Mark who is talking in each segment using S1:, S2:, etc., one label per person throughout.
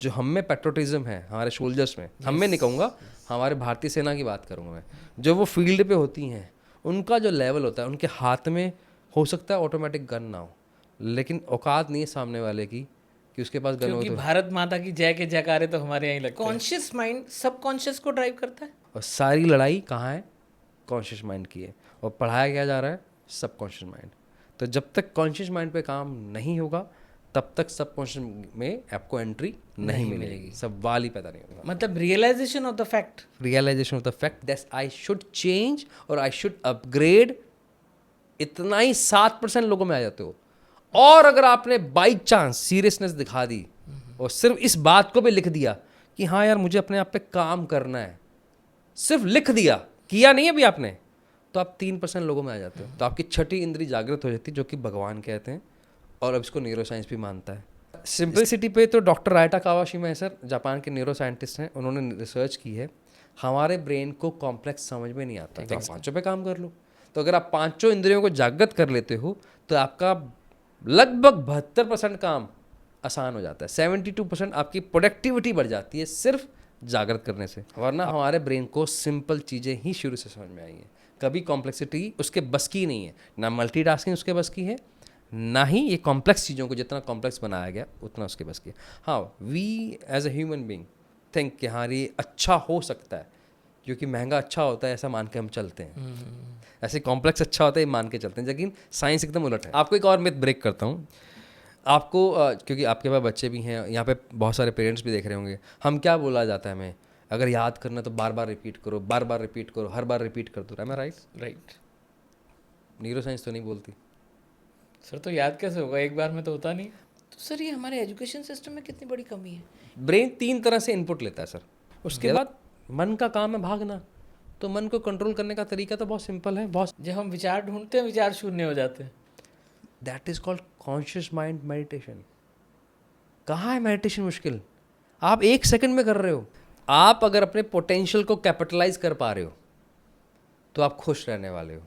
S1: जो हम में पेट्रोटिज्म है हमारे सोल्जर्स में, हम में नहीं कहूँगा, हमारे भारतीय सेना की बात करूँगा मैं, जो वो फील्ड पे होती हैं, उनका जो लेवल होता है, उनके हाथ में हो सकता है ऑटोमेटिक गन ना हो, लेकिन औकात नहीं है सामने वाले की कि उसके पास गन हो
S2: क्योंकि
S1: तो।
S2: भारत माता की जय के जयकारे तो हमारे यहाँ ही लगते हैं। कॉन्शियस माइंड सब कॉन्शियस को ड्राइव करता है।
S1: और सारी लड़ाई कहाँ है? कॉन्शियस माइंड की है। और पढ़ाया क्या जा रहा है? सब कॉन्शियस माइंड। तो जब तक कॉन्शियस माइंड पे काम नहीं होगा तब तक सब कॉन्शियस में आपको एंट्री नहीं मिलेगी, सवाल ही पैदा नहीं होगा।
S2: मतलब realization of the fact,
S1: realization of the fact that I should change और आई शुड अपग्रेड, इतना ही 7% लोगों में आ जाते हो। और अगर आपने बाई चांस सीरियसनेस दिखा दी और सिर्फ इस बात को भी लिख दिया कि हाँ यार मुझे अपने आप पे काम करना है, सिर्फ लिख दिया, किया नहीं अभी आपने, तो आप 3% लोगों में आ जाते हो। तो आपकी छठी इंद्री जागृत हो जाती है, जो कि भगवान कहते हैं, और अब इसको न्यूरो साइंस भी मानता है। सिंपलिसिटी पे तो डॉक्टर रायटा कावाशिमा है सर, जापान के न्यूरो साइंटिस्ट हैं, उन्होंने रिसर्च की है। हमारे ब्रेन को कॉम्प्लेक्स समझ में नहीं आता, तो आप पाँचों पे काम कर लो। तो अगर आप पाँचों इंद्रियों को जागृत कर लेते हो तो आपका लगभग 72% काम आसान हो जाता है। 72% आपकी प्रोडक्टिविटी बढ़ जाती है सिर्फ जागृत करने से। वरना हमारे ब्रेन को सिंपल चीज़ें ही शुरू से समझ में आई हैं, कभी कॉम्प्लेक्सिटी उसके बस की नहीं है, ना मल्टीटास्किंग उसके बस की है, ना ही ये कॉम्प्लेक्स चीज़ों को जितना कॉम्प्लेक्स बनाया गया उतना उसके बस की है। हाँ, we as a human being think कि हाँ ये अच्छा हो सकता है, क्योंकि महंगा अच्छा होता है ऐसा मान के हम चलते हैं, ऐसे कॉम्प्लेक्स अच्छा होता है ये मान के चलते हैं, लेकिन साइंस एकदम उलट है। आपको एक और मिथ ब्रेक करता हूँ आपको, क्योंकि आपके पास बच्चे भी हैं, यहाँ पे बहुत सारे पेरेंट्स भी देख रहे होंगे। हम क्या बोला जाता है हमें, अगर याद करना तो बार बार रिपीट करो, बार बार रिपीट करो, हर बार रिपीट कर दो। मैं राइट?
S2: राइट।
S1: न्यूरो साइंस तो नहीं बोलती।
S2: सर तो याद कैसे होगा, एक बार में तो होता नहीं। तो सर ये हमारे एजुकेशन सिस्टम में कितनी बड़ी कमी है।
S1: ब्रेन 3 तरह से इनपुट लेता है सर। उसके बाद मन का काम है भागना, तो मन को कंट्रोल करने का तरीका तो बहुत सिंपल है, बहुत।
S2: जब हम विचार ढूंढते हैं विचार शून्य हो जाते हैं।
S1: That is called conscious mind meditation. कहाँ है मेडिटेशन मुश्किल? आप 1 सेकंड में कर रहे हो। आप अगर अपने पोटेंशियल को कैपिटलाइज कर पा रहे हो तो आप खुश रहने वाले हो।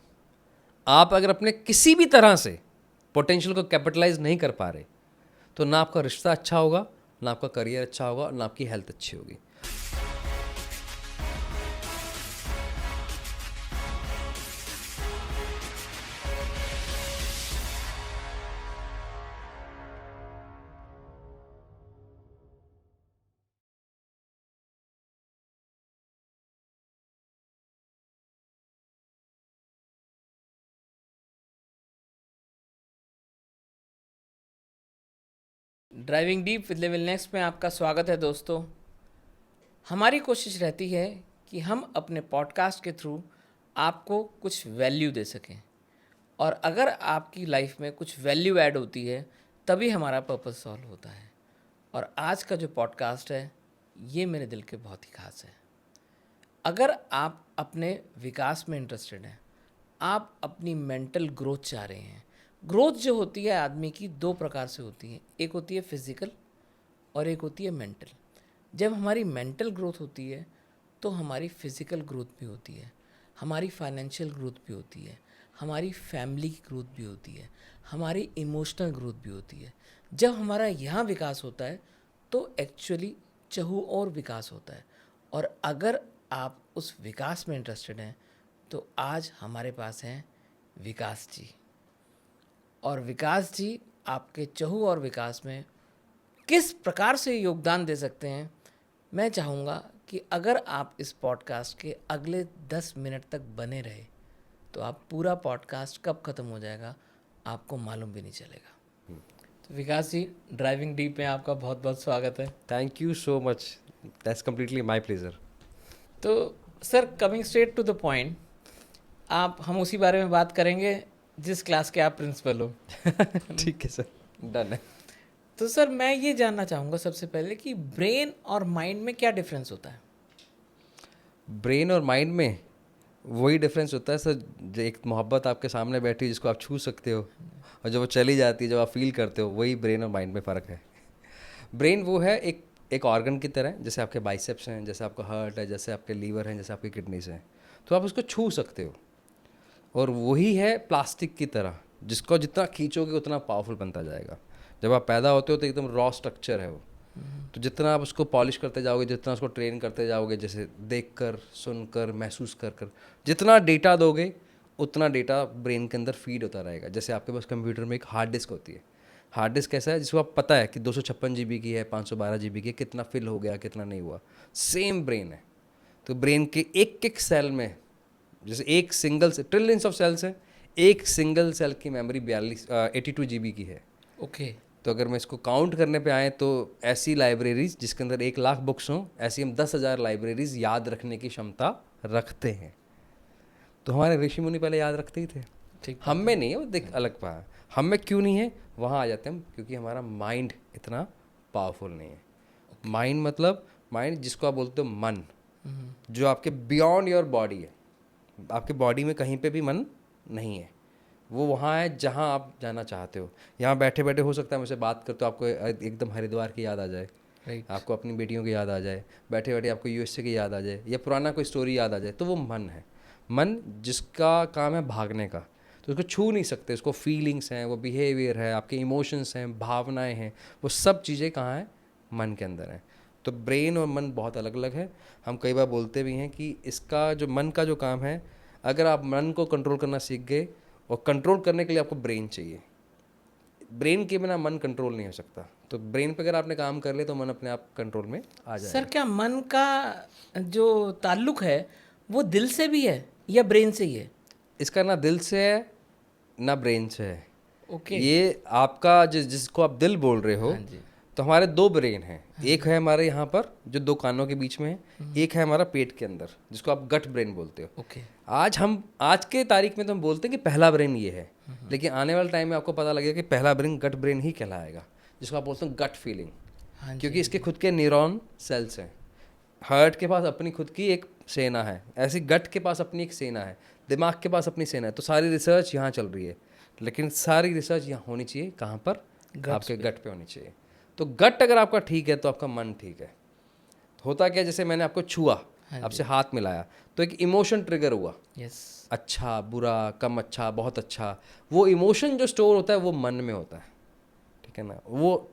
S1: आप अगर अपने किसी भी तरह से पोटेंशियल को कैपिटलाइज नहीं कर पा रहे तो ना आपका रिश्ता अच्छा होगा, ना आपका करियर अच्छा होगा, ना आपकी हेल्थ अच्छी होगी।
S2: Driving deep with level next में आपका स्वागत है दोस्तों। हमारी कोशिश रहती है कि हम अपने पॉडकास्ट के थ्रू आपको कुछ वैल्यू दे सकें, और अगर आपकी लाइफ में कुछ वैल्यू ऐड होती है तभी हमारा पर्पस सॉल्व होता है। और आज का जो पॉडकास्ट है ये मेरे दिल के बहुत ही खास है। अगर आप अपने विकास में इंटरेस्टेड हैं, आप अपनी मेंटल ग्रोथ चाह रहे हैं। ग्रोथ जो होती है आदमी की दो प्रकार से होती है, एक होती है फिजिकल और एक होती है मेंटल। जब हमारी मेंटल ग्रोथ होती है तो हमारी फिजिकल ग्रोथ भी होती है, हमारी फाइनेंशियल ग्रोथ भी होती है, हमारी फैमिली की ग्रोथ भी होती है, हमारी इमोशनल ग्रोथ भी होती है। जब हमारा यहाँ विकास होता है तो एक्चुअली चहु और विकास होता है। और अगर आप उस विकास में इंटरेस्टेड हैं तो आज हमारे पास हैं विकास जी। और विकास जी आपके चहु और विकास में किस प्रकार से योगदान दे सकते हैं, मैं चाहूँगा कि अगर आप इस पॉडकास्ट के अगले 10 मिनट तक बने रहे तो आप पूरा पॉडकास्ट कब ख़त्म हो जाएगा आपको मालूम भी नहीं चलेगा। तो विकास जी, ड्राइविंग डीप में आपका बहुत बहुत स्वागत है।
S1: Thank you so much, that's completely my pleasure.
S2: तो sir, coming straight to the point, हम उसी बारे में बात करेंगे जिस क्लास के आप प्रिंसिपल हो।
S1: ठीक है सर, डन है।
S2: तो सर मैं ये जानना चाहूँगा सबसे पहले कि ब्रेन और माइंड में क्या डिफरेंस होता है।
S1: ब्रेन और माइंड में वही डिफरेंस होता है सर, जो एक मोहब्बत आपके सामने बैठी है जिसको आप छू सकते हो, और जब वो चली जाती है, जब आप फील करते हो, वही ब्रेन और माइंड में फ़र्क है। ब्रेन वो है एक ऑर्गन की तरह, जैसे आपके बाइसेप्स हैं, जैसे आपका हार्ट है, जैसे आपके लीवर हैं, जैसे आपकी किडनीज हैं, तो आप उसको छू सकते हो। और वही है प्लास्टिक की तरह, जिसको जितना खींचोगे उतना पावरफुल बनता जाएगा। जब आप पैदा होते हो तो एकदम रॉ स्ट्रक्चर है वो, तो जितना आप उसको पॉलिश करते जाओगे, जितना उसको ट्रेन करते जाओगे, जैसे देखकर, सुनकर, महसूस कर कर, जितना डेटा दोगे उतना डेटा ब्रेन के अंदर फीड होता रहेगा। जैसे आपके पास कंप्यूटर में एक हार्ड डिस्क होती है। हार्ड डिस्क कैसा है, जिसको आप पता है कि 256 GB की है, 512 GB की है, कितना फिल हो गया कितना नहीं हुआ। सेम ब्रेन है। तो ब्रेन के एक एक सेल में, जैसे एक सिंगल से ट्रिलियंस ऑफ सेल्स हैं, एक सिंगल सेल की मेमोरी 82 GB की है।
S2: ओके।
S1: तो अगर मैं इसको काउंट करने पे आए तो ऐसी लाइब्रेरीज जिसके अंदर 1 लाख बुक्स हों, ऐसी हम 10,000 लाइब्रेरीज याद रखने की क्षमता रखते हैं। तो हमारे ऋषि मुनि पहले याद रखते ही थे।
S2: ठीक।
S1: हम में नहीं है, वो देख अलग बात है। हम में क्यों नहीं है, वहाँ आ जाते हैं हम, क्योंकि हमारा माइंड इतना पावरफुल नहीं है। माइंड मतलब माइंड जिसको आप बोलते हो मन, जो आपके बियॉन्ड योर बॉडी है। आपके बॉडी में कहीं पे भी मन नहीं है, वो वहाँ है जहाँ आप जाना चाहते हो। यहाँ बैठे बैठे हो सकता है मुझसे बात करते हो आपको एकदम हरिद्वार की याद आ जाए,
S2: राइट।
S1: आपको अपनी बेटियों की याद आ जाए, बैठे बैठे आपको यूएसए की याद आ जाए, या पुराना कोई स्टोरी याद आ जाए, तो वो मन है। मन जिसका काम है भागने का, तो उसको छू नहीं सकते। उसको फीलिंग्स हैं, वो बिहेवियर है, आपके इमोशंस हैं, भावनाएं हैं, वो सब चीज़ें कहाँ हैं, मन के अंदर हैं। तो ब्रेन और मन बहुत अलग अलग है। हम कई बार बोलते भी हैं कि इसका जो मन का जो काम है, अगर आप मन को कंट्रोल करना सीख गए, और कंट्रोल करने के लिए आपको ब्रेन चाहिए। ब्रेन के बिना मन कंट्रोल नहीं हो सकता। तो ब्रेन पे अगर आपने काम कर लिया तो मन अपने आप कंट्रोल में आ जाएगा।
S2: सर, क्या मन का जो ताल्लुक है वो दिल से भी है या ब्रेन से ही है?
S1: इसका ना दिल से है ना ब्रेन से है।
S2: ओके।
S1: ये आपका जिसको आप दिल बोल रहे हो,
S2: हाँ जी।
S1: तो हमारे 2 ब्रेन हैं। एक है हमारे यहाँ पर जो 2 कानों के बीच में है, एक है हमारा पेट के अंदर जिसको आप गट ब्रेन बोलते हो।
S2: ओके।
S1: आज के तारीख में तो हम बोलते हैं कि पहला ब्रेन ये है, लेकिन आने वाले टाइम में आपको पता लगेगा कि पहला ब्रेन गट ब्रेन ही कहलाएगा, जिसको आप बोलते हैं गट फीलिंग।
S2: हाँ जी।
S1: क्योंकि इसके खुद के न्यूरॉन सेल्स हैं। हार्ट के पास अपनी खुद की एक सेना है, ऐसी गट के पास अपनी एक सेना है, दिमाग के पास अपनी सेना है। तो सारी रिसर्च यहाँ चल रही है, लेकिन सारी रिसर्च यहाँ होनी चाहिए कहाँ पर, आपके गट पे होनी चाहिए। तो गट अगर आपका ठीक है तो आपका मन ठीक है। होता क्या, जैसे मैंने आपको छुआ, आपसे हाथ मिलाया, तो एक इमोशन ट्रिगर हुआ,
S2: यस।
S1: अच्छा, बुरा, कम अच्छा, बहुत अच्छा। वो इमोशन जो स्टोर होता है वो मन में होता है, ठीक है ना। वो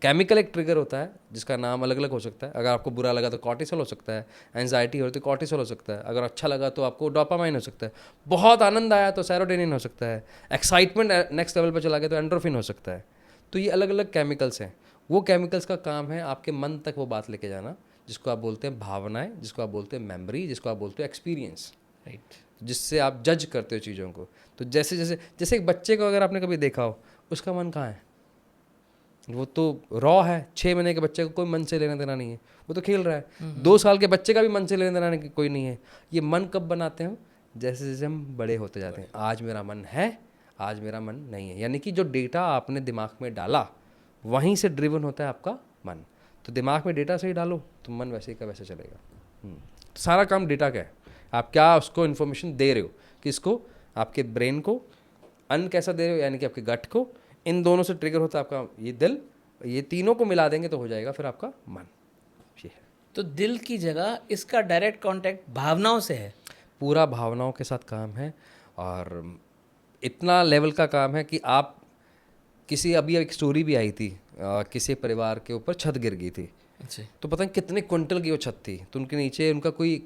S1: केमिकल एक ट्रिगर होता है जिसका नाम अलग अलग हो सकता है। अगर आपको बुरा लगा तो कॉर्टिसोल हो सकता है, एंजाइटी हो तो कॉर्टिसोल हो सकता है, अगर अच्छा लगा तो आपको डोपामाइन हो सकता है, बहुत आनंद आया तो सेरोटोनिन हो सकता है, एक्साइटमेंट नेक्स्ट लेवल पर चला गया तो एंड्रोफिन हो सकता है। तो ये अलग अलग केमिकल्स हैं। वो केमिकल्स का काम है आपके मन तक वो बात लेके जाना, जिसको आप बोलते हैं भावनाएं, जिसको आप बोलते हैं मेमोरी, जिसको आप बोलते हो एक्सपीरियंस,
S2: राइट।
S1: जिससे आप जज करते हो चीज़ों को। तो जैसे जैसे जैसे एक बच्चे को अगर आपने कभी देखा हो, उसका मन कहाँ है, वो तो रॉ है। 6 महीने के बच्चे को कोई मन से लेना देना नहीं है, वो तो खेल रहा है। 2 साल के बच्चे का भी मन से लेना देना कोई नहीं है। ये मन कब बनाते हैं, जैसे जैसे हम बड़े होते जाते हैं। आज मेरा मन है, आज मेरा मन नहीं है, यानी कि जो डेटा आपने दिमाग में डाला वहीं से ड्रिवन होता है आपका मन। तो दिमाग में डेटा सही डालो तो मन वैसे ही का वैसे चलेगा। तो सारा काम डेटा का है, आप क्या उसको इन्फॉर्मेशन दे रहे हो, किसको, आपके ब्रेन को, अन्न कैसा दे रहे हो यानी कि आपके गट को। इन दोनों से ट्रिगर होता है आपका ये दिल, ये तीनों को मिला देंगे तो हो जाएगा फिर आपका मन। ये है,
S2: तो दिल की जगह इसका डायरेक्ट कांटेक्ट भावनाओं से है।
S1: पूरा भावनाओं के साथ काम है। और इतना लेवल का काम है कि आप किसी, अभी एक स्टोरी भी आई थी, किसी परिवार के ऊपर छत गिर गई थी।
S2: अच्छा।
S1: तो पता नहीं कितने क्विंटल की वो छत थी, तो उनके नीचे उनका कोई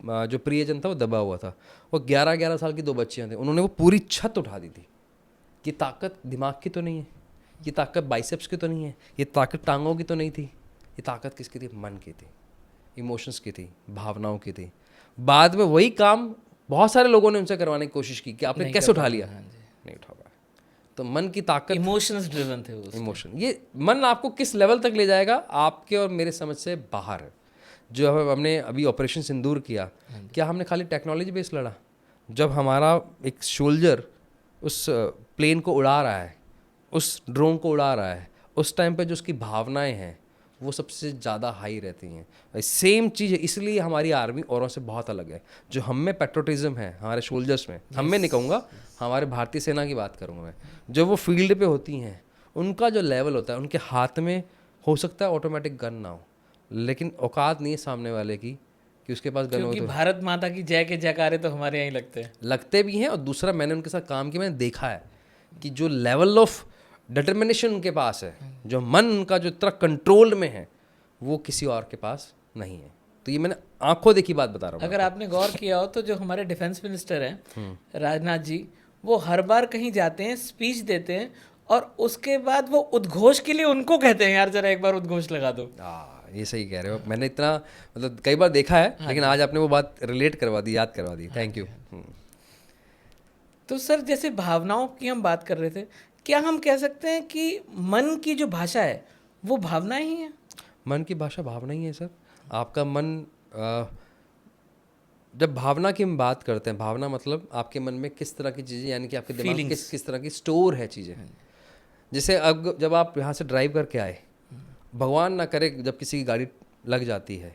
S1: जो प्रियजन था वो दबा हुआ था। वो 11-11 साल की 2 बच्चियाँ थी, उन्होंने वो पूरी छत उठा दी थी। ये ताकत दिमाग की तो नहीं है, ये ताकत बाइसेप्स की तो नहीं है, ये ताकत टांगों की तो नहीं थी, ये ताकत किसकी थी, मन की थी, इमोशंस की थी, भावनाओं की थी। बाद में वही काम बहुत सारे लोगों ने उनसे करवाने की कोशिश की कि आपने कैसे उठा लिया, नहीं उठा पाया। तो मन की ताकत,
S2: इमोशंस ड्रिवन थे वो।
S1: इमोशन, ये मन आपको किस लेवल तक ले जाएगा आपके और मेरे समझ से बाहर है। जो हमने अभी ऑपरेशन सिंदूर किया, क्या हमने खाली टेक्नोलॉजी बेस्ड लड़ा? जब हमारा एक सोल्जर उस प्लेन को उड़ा रहा है, उस ड्रोन को उड़ा रहा है, उस टाइम पे जो उसकी भावनाएं हैं वो सबसे ज़्यादा हाई रहती हैं। सेम चीज़ है, इसलिए हमारी आर्मी औरों से बहुत अलग है। जो हम में पेट्रोटिज्म है हमारे सोल्जर्स में, हम में नहीं कहूँगा, हमारे भारतीय सेना की बात करूँगा मैं, जो वो फील्ड पे होती हैं, उनका जो लेवल होता है, उनके हाथ में हो सकता है ऑटोमेटिक गन ना हो, लेकिन औकात नहीं है सामने वाले की कि उसके पास गन हो।
S2: क्योंकि भारत माता की जय के जयकारे तो हमारे यहाँ ही लगते हैं।
S1: लगते भी हैं, और दूसरा मैंने उनके साथ काम किया, मैंने देखा है कि जो लेवल ऑफ डिटर्मिनेशन उनके पास है, जो मन उनका जो इतना कंट्रोल में है, वो किसी और के पास नहीं है। तो ये मैंने आंखों देखी बात बता रहा हूँ।
S2: अगर आपने गौर किया हो तो जो हमारे डिफेंस मिनिस्टर
S1: हम्म।
S2: हैं राजनाथ जी, वो हर बार कहीं जाते हैं, स्पीच देते हैं, और उसके बाद वो उद्घोष के लिए उनको कहते हैं यार जरा एक बार उद्घोष लगा दो।
S1: ये सही कह रहे हो। मैंने इतना मतलब कई बार देखा है, लेकिन आज आपने वो बात रिलेट करवा दी, याद करवा दी। Thank you.
S2: तो सर जैसे भावनाओं की हम बात कर रहे थे, क्या हम कह सकते हैं कि मन की जो भाषा है वो भावना ही है?
S1: मन की भाषा भावना ही है सर। आपका मन जब भावना की हम बात करते हैं, भावना मतलब आपके मन में किस तरह की चीज़ें, यानी कि आपके दिमाग में किस तरह की स्टोर है चीज़ें। जैसे अब जब आप यहाँ से ड्राइव करके आए, भगवान ना करे जब किसी की गाड़ी लग जाती है,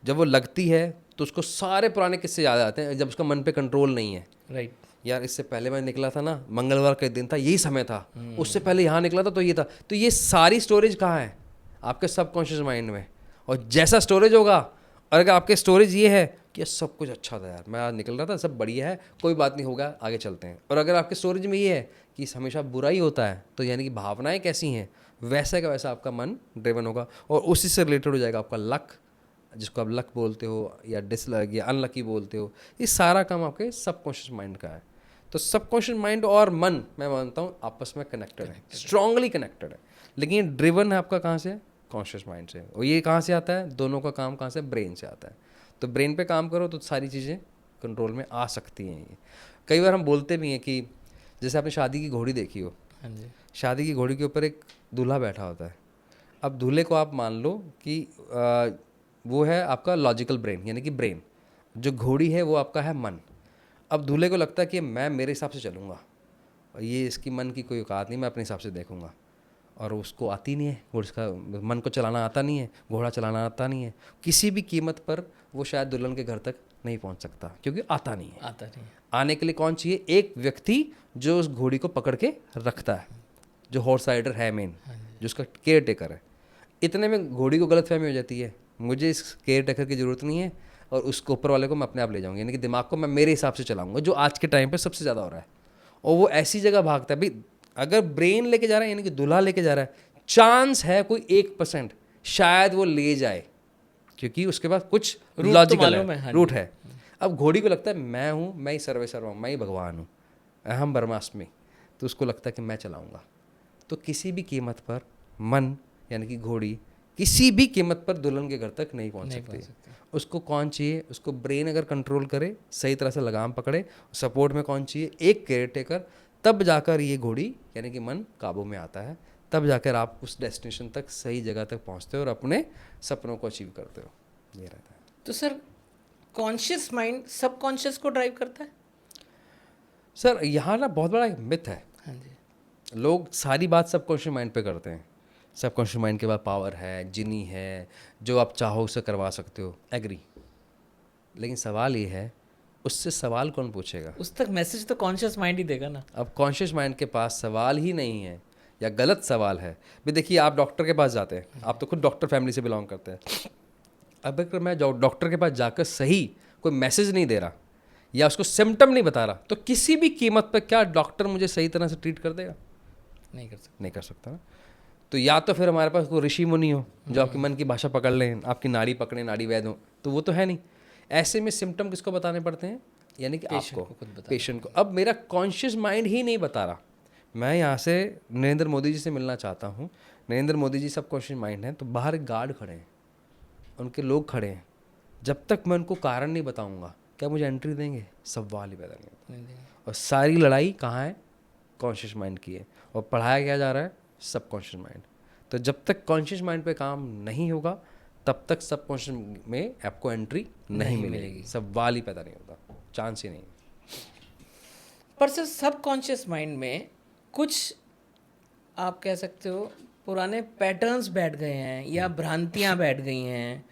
S1: जब वो लगती है तो उसको सारे पुराने किस्से याद आते हैं, जब उसका मन पे कंट्रोल नहीं है।
S2: राइट।
S1: यार इससे पहले मैं निकला था ना, मंगलवार का दिन था, यही समय था, उससे पहले यहाँ निकला था तो ये था। तो ये सारी स्टोरेज कहाँ है? आपके सबकॉन्शियस माइंड में। और जैसा स्टोरेज होगा, और अगर आपके स्टोरेज ये है कि सब कुछ अच्छा था यार, मैं आज निकल रहा था, सब बढ़िया है, कोई बात नहीं होगा, आगे चलते हैं। और अगर आपके स्टोरेज में ये है कि हमेशा बुरा ही होता है, तो यानी कि भावनाएं कैसी हैं, वैसा का वैसा आपका मन ड्रिवन होगा। और उसी से रिलेटेड हो जाएगा आपका लक, जिसको आप लक बोलते हो या डिसलक या अनलकी बोलते हो। ये सारा काम आपके सबकॉन्शियस माइंड का है। तो सबकॉन्शियस माइंड और मन, मैं मानता हूँ आपस में कनेक्टेड है, स्ट्रांगली कनेक्टेड है। लेकिन ड्रिवन है आपका कहाँ से? कॉन्शियस माइंड से। और ये कहाँ से आता है? दोनों का काम कहाँ से? ब्रेन से आता है। तो ब्रेन पे काम करो तो सारी चीज़ें कंट्रोल में आ सकती हैं। ये कई बार हम बोलते भी हैं कि जैसे आपने शादी की घोड़ी देखी हो,
S2: हाँ जी।
S1: शादी की घोड़ी के ऊपर एक दूल्हा बैठा होता है। अब दूल्हे को आप मान लो कि वो है आपका लॉजिकल ब्रेन, यानी कि ब्रेन। जो घोड़ी है वो आपका है मन। अब दूल्हे को लगता है कि मैं मेरे हिसाब से चलूँगा, और ये इसकी मन की कोई औकात नहीं, मैं अपने हिसाब से देखूँगा। और उसको आती नहीं है, उसका मन को चलाना आता नहीं है, घोड़ा चलाना आता नहीं है। किसी भी कीमत पर वो शायद दुल्हन के घर तक नहीं पहुंच सकता, क्योंकि आता नहीं है।
S2: आता नहीं है।
S1: आने के लिए कौन चाहिए? एक व्यक्ति जो उस घोड़ी को पकड़ के रखता है, जो हॉर्स राइडर है मेन, जो उसका केयर टेकर है। इतने में घोड़ी को गलतफहमी हो जाती है, मुझे इस केयर टेकर की ज़रूरत नहीं है, और उसको ऊपर वाले को मैं अपने आप ले जाऊँगा, यानी कि दिमाग को मैं मेरे हिसाब से चलाऊँगा, जो आज के टाइम पर सबसे ज़्यादा हो रहा है। और वो ऐसी जगह भागता है भाई, अगर ब्रेन लेके जा रहा है, यानी कि दूल्हा लेके जा रहा है, चांस है कोई 1% शायद वो ले जाए, क्योंकि उसके पास कुछ लॉजिकल रूट है। अब घोड़ी को लगता है मैं हूँ, मैं ही सर्वेसर्वा हूँ, मैं ही भगवान हूँ, अहम ब्रह्मास्मि। तो उसको लगता है कि मैं चलाऊँगा। तो किसी भी कीमत पर मन, यानी कि घोड़ी, किसी भी कीमत पर दुल्हन के घर तक नहीं पहुँच सकती। उसको कौन चाहिए? उसको ब्रेन अगर कंट्रोल करे, सही तरह से लगाम पकड़े, सपोर्ट में कौन चाहिए? एक केयर टेकर। तब जाकर ये घोड़ी यानी कि मन काबू में आता है, तब जाकर आप उस डेस्टिनेशन तक, सही जगह तक पहुंचते हो और अपने सपनों को अचीव करते हो। ये रहता है।
S2: तो सर कॉन्शियस माइंड सबकॉन्शियस को ड्राइव करता है?
S1: सर यहाँ ना बहुत बड़ा मिथ है।
S2: हाँ जी।
S1: लोग सारी बात सबकॉन्शियस माइंड पे करते हैं। सबकॉन्शियस माइंड के बाद पावर है, जिनी है, जो आप चाहो उसे करवा सकते हो। एग्री। लेकिन सवाल ये है, उससे सवाल कौन पूछेगा?
S2: उस तक मैसेज तो कॉन्शियस माइंड ही देगा ना।
S1: अब कॉन्शियस माइंड के पास सवाल ही नहीं है, या गलत सवाल है। भी देखिए, आप डॉक्टर के पास जाते हैं, आप तो खुद डॉक्टर फैमिली से बिलोंग करते हैं। अब अगर मैं डॉक्टर के पास जाकर सही कोई मैसेज नहीं दे रहा, या उसको सिम्टम नहीं बता रहा, तो किसी भी कीमत पर क्या डॉक्टर मुझे सही तरह से ट्रीट कर देगा? नहीं कर सकता ना। तो या तो फिर हमारे पास कोई ऋषि मुनि हो जो आपके मन की भाषा पकड़ लें, आपकी नाड़ी पकड़ें, नाड़ी वैद हो, तो वो तो है नहीं। ऐसे में सिम्टम किसको बताने पड़ते हैं? यानी कि आपको, पेशेंट को। अब मेरा कॉन्शियस माइंड ही नहीं बता रहा। मैं यहाँ से नरेंद्र मोदी जी से मिलना चाहता हूँ, नरेंद्र मोदी जी सब कॉन्शियस माइंड है, तो बाहर एक गार्ड खड़े हैं, उनके लोग खड़े हैं। जब तक मैं उनको कारण नहीं बताऊँगा, क्या मुझे एंट्री देंगे? सवाल ही पैदा नहीं होता। और सारी लड़ाई कहाँ है? कॉन्शियस माइंड की है। और पढ़ाया क्या जा रहा है? Subconscious mind. तो जब तक कॉन्शियस माइंड पे काम नहीं होगा, तब तक सबकॉन्शियस में आपको एंट्री नहीं मिलेगी। सवाल ही पैदा नहीं होता, चांस ही नहीं।
S2: पर सर सबकॉन्शियस माइंड में कुछ आप कह सकते हो पुराने पैटर्न्स बैठ गए हैं, या भ्रांतियाँ बैठ गई हैं,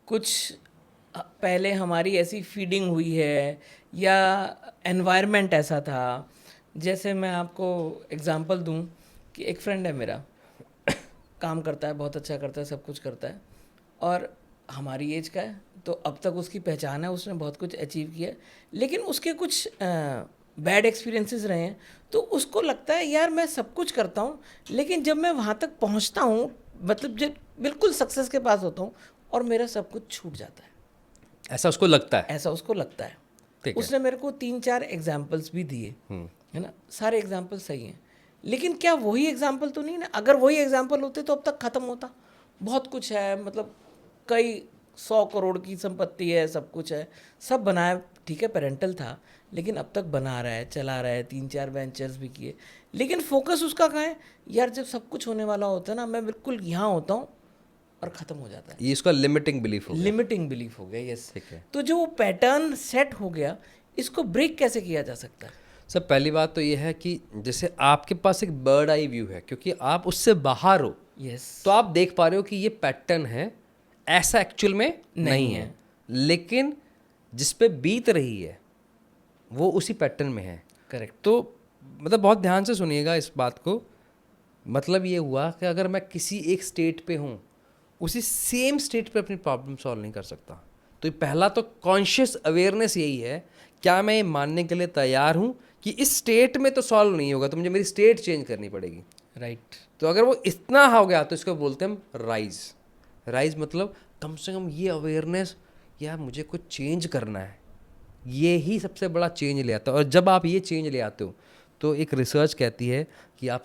S2: कुछ पहले हमारी ऐसी फीडिंग हुई है, या एनवायरनमेंट ऐसा था। जैसे मैं आपको एग्जांपल दूं कि एक फ्रेंड है मेरा, काम करता है, बहुत अच्छा करता है, सब कुछ करता है, और हमारी एज का है, तो अब तक उसकी पहचान है, उसने बहुत कुछ अचीव किया, लेकिन उसके कुछ बैड एक्सपीरियंसेस रहे हैं, तो उसको लगता है यार मैं सब कुछ करता हूँ, लेकिन जब मैं वहाँ तक पहुँचता हूँ, मतलब जब बिल्कुल सक्सेस के पास होता हूँ और मेरा सब कुछ छूट जाता है,
S1: ऐसा उसको लगता है।
S2: ऐसा उसको लगता है।
S1: ठीक है।
S2: उसने मेरे को 3-4 एग्जाम्पल्स भी दिए, है ना, सारे एग्जाम्पल सही हैं, लेकिन क्या वही एग्जाम्पल तो नहीं ना? अगर वही एग्जाम्पल होते तो अब तक ख़त्म होता। बहुत कुछ है, मतलब कई 100 करोड़ की संपत्ति है, सब कुछ है, सब बनाया, ठीक है, पेरेंटल था, लेकिन अब तक बना रहा है, चला रहा है, 3-4 वेंचर्स भी किए, लेकिन फोकस उसका कहाँ है? यार जब सब कुछ होने वाला होता है ना, मैं बिल्कुल यहाँ होता हूँ और ख़त्म हो जाता है।
S1: ये इसका लिमिटिंग बिलीफ हो गया।
S2: लिमिटिंग बिलीफ हो गया, यस।
S1: ठीक है।
S2: तो जो वो पैटर्न सेट हो गया, इसको ब्रेक कैसे किया जा सकता है?
S1: सर पहली बात तो ये है कि जैसे आपके पास एक बर्ड आई व्यू है, क्योंकि आप उससे बाहर हो,
S2: यस।
S1: तो आप देख पा रहे हो कि ये पैटर्न है, ऐसा एक्चुअल में नहीं है, लेकिन जिस पे बीत रही है वो उसी पैटर्न में है।
S2: करेक्ट।
S1: तो मतलब बहुत ध्यान से सुनिएगा इस बात को। मतलब ये हुआ कि अगर मैं किसी एक स्टेट पे हूँ, उसी सेम स्टेट पे अपनी प्रॉब्लम सॉल्व नहीं कर सकता। तो ये पहला तो कॉन्शियस अवेयरनेस यही है, क्या मैं ये मानने के लिए तैयार हूँ कि इस स्टेट में तो सॉल्व नहीं होगा, तो मुझे मेरी स्टेट चेंज करनी पड़ेगी।
S2: राइट।
S1: तो अगर वो इतना हो गया तो इसको बोलते हैं हम राइज। राइज मतलब कम से कम ये अवेयरनेस, यार मुझे कुछ चेंज करना है, ये ही सबसे बड़ा चेंज ले आता है। और जब आप ये चेंज ले आते हो तो एक रिसर्च कहती है कि आप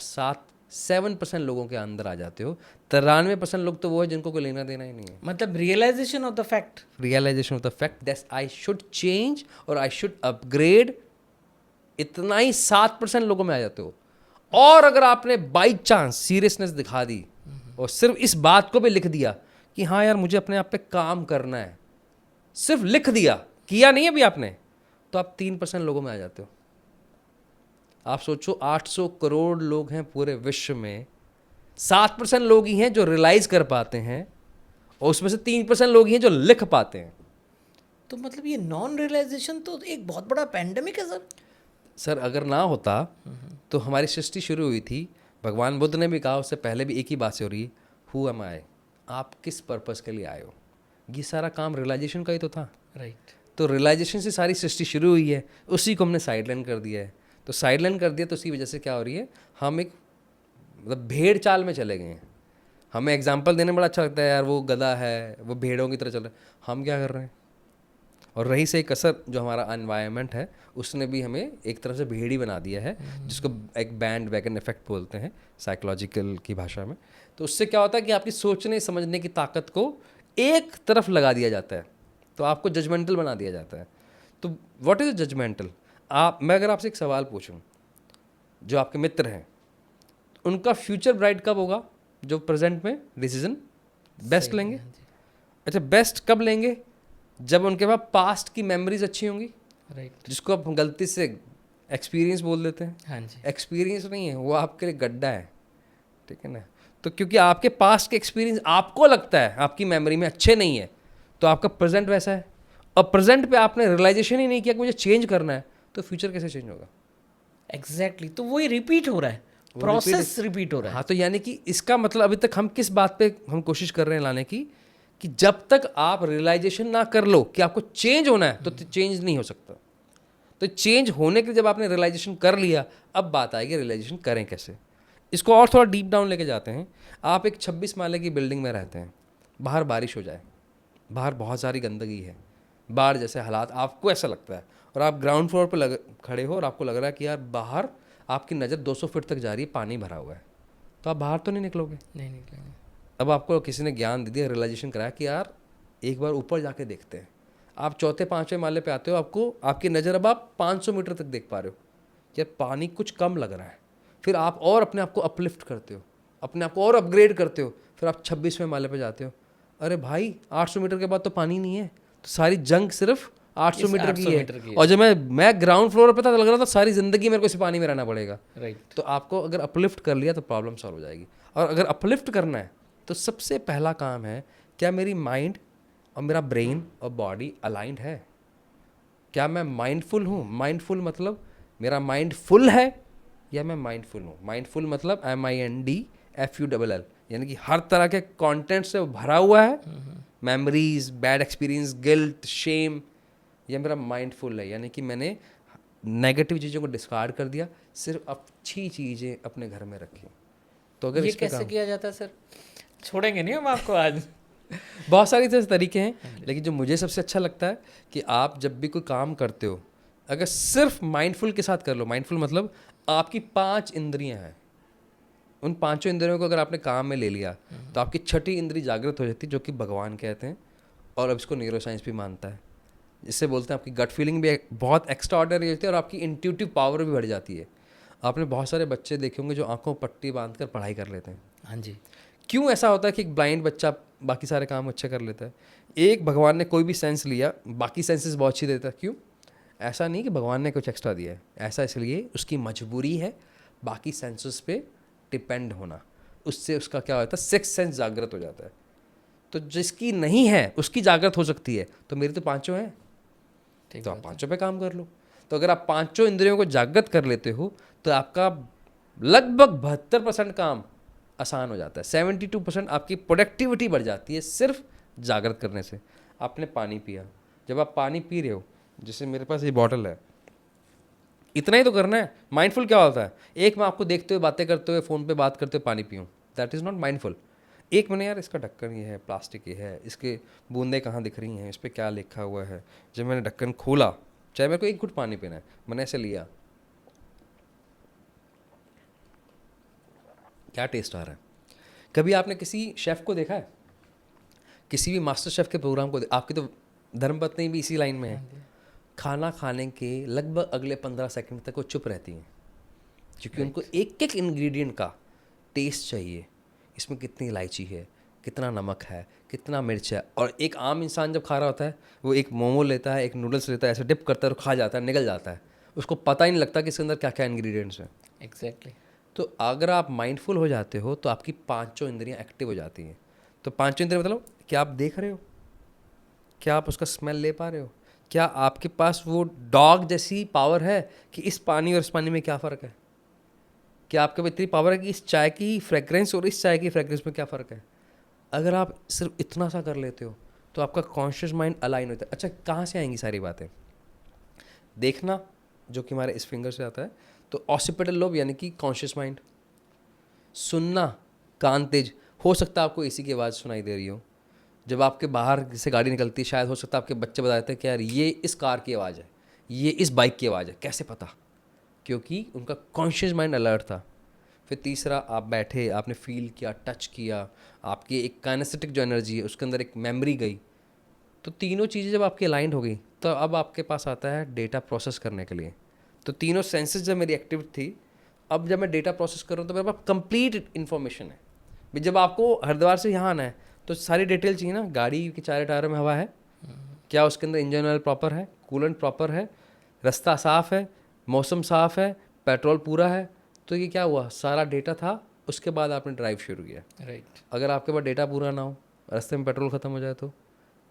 S1: 7% लोगों के अंदर आ जाते हो। 93% लोग तो वो है जिनको कोई लेना देना ही नहीं है।
S2: मतलब realization of the fact,
S1: realization of the fact that I should change और आई शुड अपग्रेड, इतना ही 7% लोगों में आ जाते हो। और अगर आपने बाई चांस सीरियसनेस दिखा दी और सिर्फ इस बात को भी लिख दिया कि हाँ यार मुझे अपने आप पे काम करना है, सिर्फ लिख दिया, किया नहीं अभी आपने, तो आप 3% लोगों में आ जाते हो। आप सोचो 800 करोड़ लोग हैं पूरे विश्व में, 7% लोग ही हैं जो रियलाइज कर पाते हैं और उसमें से 3% लोग ही हैं जो लिख पाते हैं।
S2: तो मतलब ये नॉन रियलाइजेशन तो एक बहुत बड़ा पैंडेमिक है सर।
S1: सर अगर ना होता तो हमारी सृष्टि शुरू हुई थी, भगवान बुद्ध ने भी कहा, उससे पहले भी एक ही बात से हो रही है, हु एम आई, आप किस पर्पस के लिए आए हो। ये सारा काम रियलाइजेशन का ही तो था।
S2: राइट।
S1: तो रियलाइजेशन से सारी सृष्टि शुरू हुई है, उसी को हमने साइडलाइन कर दिया है। तो साइडलाइन कर दिया तो उसी वजह से क्या हो रही है, हम एक मतलब भेड़ चाल में चले गए हैं। हमें एग्जाम्पल देने में बड़ा अच्छा लगता है, यार वो गधा है, वो भेड़ों की तरह चल रहा है, हम क्या कर रहे हैं। और रही से एक असर जो हमारा एनवायरनमेंट है, उसने भी हमें एक तरह से भेड़ी बना दिया है, जिसको एक बैंड वैगन इफेक्ट बोलते हैं साइकोलॉजिकल की भाषा में। तो उससे क्या होता है कि आपकी सोचने समझने की ताकत को एक तरफ लगा दिया जाता है, तो आपको जजमेंटल बना दिया जाता है। तो व्हाट इज जजमेंटल? मैं अगर आपसे एक सवाल पूछूं, जो आपके मित्र हैं उनका फ्यूचर ब्राइट कब होगा? जो प्रेजेंट में डिसीजन बेस्ट लेंगे। अच्छा, बेस्ट कब लेंगे? जब उनके पास पास्ट की मेमोरीज अच्छी होंगी।
S2: राइट।
S1: जिसको आप गलती से एक्सपीरियंस बोल देते हैं।
S2: हाँ जी।
S1: एक्सपीरियंस नहीं है वो, आपके लिए गड्ढा है, ठीक है ना। तो क्योंकि आपके पास्ट के एक्सपीरियंस आपको लगता है आपकी मेमोरी में अच्छे नहीं है, तो आपका प्रेजेंट वैसा है। और प्रेजेंट पे आपने रियलाइजेशन ही नहीं किया कि मुझे चेंज करना है, तो फ्यूचर कैसे चेंज होगा?
S2: एग्जैक्टली। तो वही रिपीट हो रहा है, प्रोसेस रिपीट हो रहा है।
S1: हाँ, तो यानी कि इसका मतलब अभी तक हम किस बात पे हम कोशिश कर रहे हैं लाने की, कि जब तक आप रियलाइजेशन ना कर लो कि आपको चेंज होना है, तो चेंज नहीं हो सकता। तो चेंज होने के लिए जब आपने रियलाइजेशन कर लिया, अब बात आएगी रियलाइजेशन करें कैसे। इसको और थोड़ा डीप डाउन लेके जाते हैं। आप एक 26 माले की बिल्डिंग में रहते हैं, बाहर बारिश हो जाए, बाहर बहुत सारी गंदगी है, बाढ़ जैसे हालात, आपको ऐसा लगता है, और आप ग्राउंड फ्लोर पर खड़े हो और आपको लग रहा है कि यार बाहर आपकी नज़र 200 फीट तक जा रही है, पानी भरा हुआ है, तो आप बाहर तो नहीं निकलोगे।
S2: नहीं निकलेंगे।
S1: अब आपको किसी ने ज्ञान दे दिया, रियलाइजेशन कराया कि यार एक बार ऊपर जाके देखते हैं। आप 4-5वें माले पे आते हो, आपको आपकी नज़र अब आप 500 मीटर तक देख पा रहे हो, यार पानी कुछ कम लग रहा है। फिर आप और अपने आप को अपलिफ्ट करते हो, अपने आप को और अपग्रेड करते हो, फिर आप 26वें माले पे जाते हो, अरे भाई 800 मीटर के बाद तो पानी नहीं है, तो सारी जंग सिर्फ 800 मीटर की है। और जब मैं ग्राउंड फ्लोर पे था तो लग रहा था सारी ज़िंदगी मेरे को इसी पानी में रहना पड़ेगा।
S2: राइट।
S1: तो आपको अगर अपलिफ्ट कर लिया तो प्रॉब्लम सॉल्व हो जाएगी। और अगर अपलिफ्ट करना है तो सबसे पहला काम है, क्या मेरी माइंड और मेरा ब्रेन और बॉडी अलाइंड है? क्या मैं माइंडफुल हूँ? माइंडफुल मतलब मेरा माइंड फुल है या मैं माइंडफुल हूँ? माइंडफुल मतलब MINDFULL, यानी कि हर तरह के कंटेंट से भरा हुआ है, memories, bad experience, guilt, shame, या मेरा माइंडफुल है, यानी कि मैंने नेगेटिव चीज़ों को डिस्कार्ड कर दिया, सिर्फ अच्छी चीज़ें अपने घर में रखी। तो अगर
S2: ये
S1: इस पे
S2: कैसे
S1: काम,
S2: किया जाता है सर? छोड़ेंगे नहीं हम आपको आज।
S1: बहुत सारी तरीके हैं, लेकिन जो मुझे सबसे अच्छा लगता है कि आप जब भी कोई काम करते हो, अगर सिर्फ माइंडफुल के साथ कर लो। माइंडफुल मतलब आपकी 5 इंद्रियां हैं, उन 5 इंद्रियों को अगर आपने काम में ले लिया तो आपकी छठी इंद्री जागृत हो जाती है, जो कि भगवान कहते हैं, और अब इसको न्यूरो साइंस भी मानता है। इससे बोलते हैं आपकी गट फीलिंग भी बहुत एक्स्ट्रा ऑर्डिनरी होती है, और आपकी इंट्यूटिव पावर भी बढ़ जाती है। आपने बहुत सारे बच्चे देखे होंगे जो आंखों में पट्टी बांध कर पढ़ाई कर लेते हैं।
S2: हाँ जी।
S1: क्यों ऐसा होता है कि एक ब्लाइंड बच्चा बाकी सारे काम अच्छे कर लेता है? एक भगवान ने कोई भी सेंस लिया, बाकी सेंसेस बहुत अच्छी देता है। क्यों? ऐसा नहीं कि भगवान ने कुछ एक्स्ट्रा दिया है, ऐसा इसलिए उसकी मजबूरी है बाकी सेंसेस पे डिपेंड होना। उससे उसका क्या होता है, सिक्स सेंस जागृत हो जाता है। तो जिसकी नहीं है उसकी जागृत हो सकती है, तो मेरी तो 5 हैं,
S2: ठीक
S1: तो आप
S2: बात है।
S1: 5 पे काम कर लो। तो अगर आप 5 इंद्रियों को जागृत कर लेते हो तो आपका लगभग 72% काम आसान हो जाता है। 72% आपकी प्रोडक्टिविटी बढ़ जाती है सिर्फ जागृत करने से। आपने पानी पिया, जब आप पानी पी रहे हो, जैसे मेरे पास ये बॉटल है, इतना ही तो करना है। माइंडफुल क्या होता है? एक मैं आपको देखते हुए बातें करते हुए फ़ोन पे बात करते हुए पानी पीऊँ, दैट इज़ नॉट माइंडफुल। एक मैंने, यार इसका ढक्कन ये है, प्लास्टिक ये है, इसके बूंदें कहाँ दिख रही हैं, इस पर क्या लिखा हुआ है। जब मैंने ढक्कन खोला, चाहे मेरे को एक घुट पानी पीना है, मैंने ऐसे लिया, क्या टेस्ट आ रहा है। कभी आपने किसी शेफ़ को देखा है, किसी भी मास्टर शेफ़ के प्रोग्राम को? आपकी तो धर्मपत्नी भी इसी लाइन में है। खाना खाने के लगभग अगले 15 सेकंड तक वो चुप रहती हैं, क्योंकि उनको एक एक इंग्रेडिएंट का टेस्ट चाहिए। इसमें कितनी इलायची है, कितना नमक है, कितना मिर्च है। और एक आम इंसान जब खा रहा होता है, वो एक मोमो लेता है, एक नूडल्स लेता है, ऐसे डिप करता है और खा जाता है, निकल जाता है, उसको पता ही नहीं लगता कि इसके अंदर क्या क्या इंग्रेडिएंट्स हैं।
S2: एग्जैक्टली।
S1: तो अगर आप माइंडफुल हो जाते हो तो आपकी 5 इंद्रियां एक्टिव हो जाती हैं। तो 5 इंद्रियां मतलब, क्या आप देख रहे हो, क्या आप उसका स्मेल ले पा रहे हो, क्या आपके पास वो डॉग जैसी पावर है कि इस पानी और इस पानी में क्या फ़र्क है, क्या आपके पास इतनी पावर है कि इस चाय की फ्रेग्रेंस और इस चाय की फ्रेग्रेंस में क्या फ़र्क है। अगर आप सिर्फ इतना सा कर लेते हो तो आपका कॉन्शियस माइंड अलाइन होता है। अच्छा, कहाँ से आएंगी सारी बातें? देखना, जो कि हमारे इस फिंगर से आता है, तो ऑसिपिटल लोब यानी कि कॉन्शियस माइंड। सुनना, कान तेज, हो सकता है आपको एसी की आवाज़ सुनाई दे रही हो, जब आपके बाहर से गाड़ी निकलती है, शायद हो सकता है आपके बच्चे बता देते हैं कि यार ये इस कार की आवाज़ है, ये इस बाइक की आवाज़ है। कैसे पता? क्योंकि उनका कॉन्शियस माइंड अलर्ट था। फिर तीसरा, आप बैठे, आपने फील किया, टच किया, आपकी एक काइनेस्थेटिक जो एनर्जी है उसके अंदर एक मेमोरी गई। तो तीनों चीज़ें जब आपकी अलाइंड हो गई, तो अब आपके पास आता है डेटा प्रोसेस करने के लिए। तो तीनों सेंसेस जब मेरी एक्टिव थी, अब जब मैं डेटा प्रोसेस कर रहा हूँ तो मेरे पास कंप्लीट इन्फॉर्मेशन है। भी जब आपको हरिद्वार से यहाँ आना है तो सारी डिटेल चाहिए ना, गाड़ी के 4 टायरों में हवा है, क्या उसके अंदर इंजन ऑयल प्रॉपर है, कूलेंट प्रॉपर है, रास्ता साफ़ है, मौसम साफ़ है, पेट्रोल पूरा है। तो ये क्या हुआ, सारा डेटा था, उसके बाद आपने ड्राइव शुरू किया।
S2: राइट।
S1: अगर आपके पास डेटा पूरा ना हो, रास्ते में पेट्रोल ख़त्म हो जाए, तो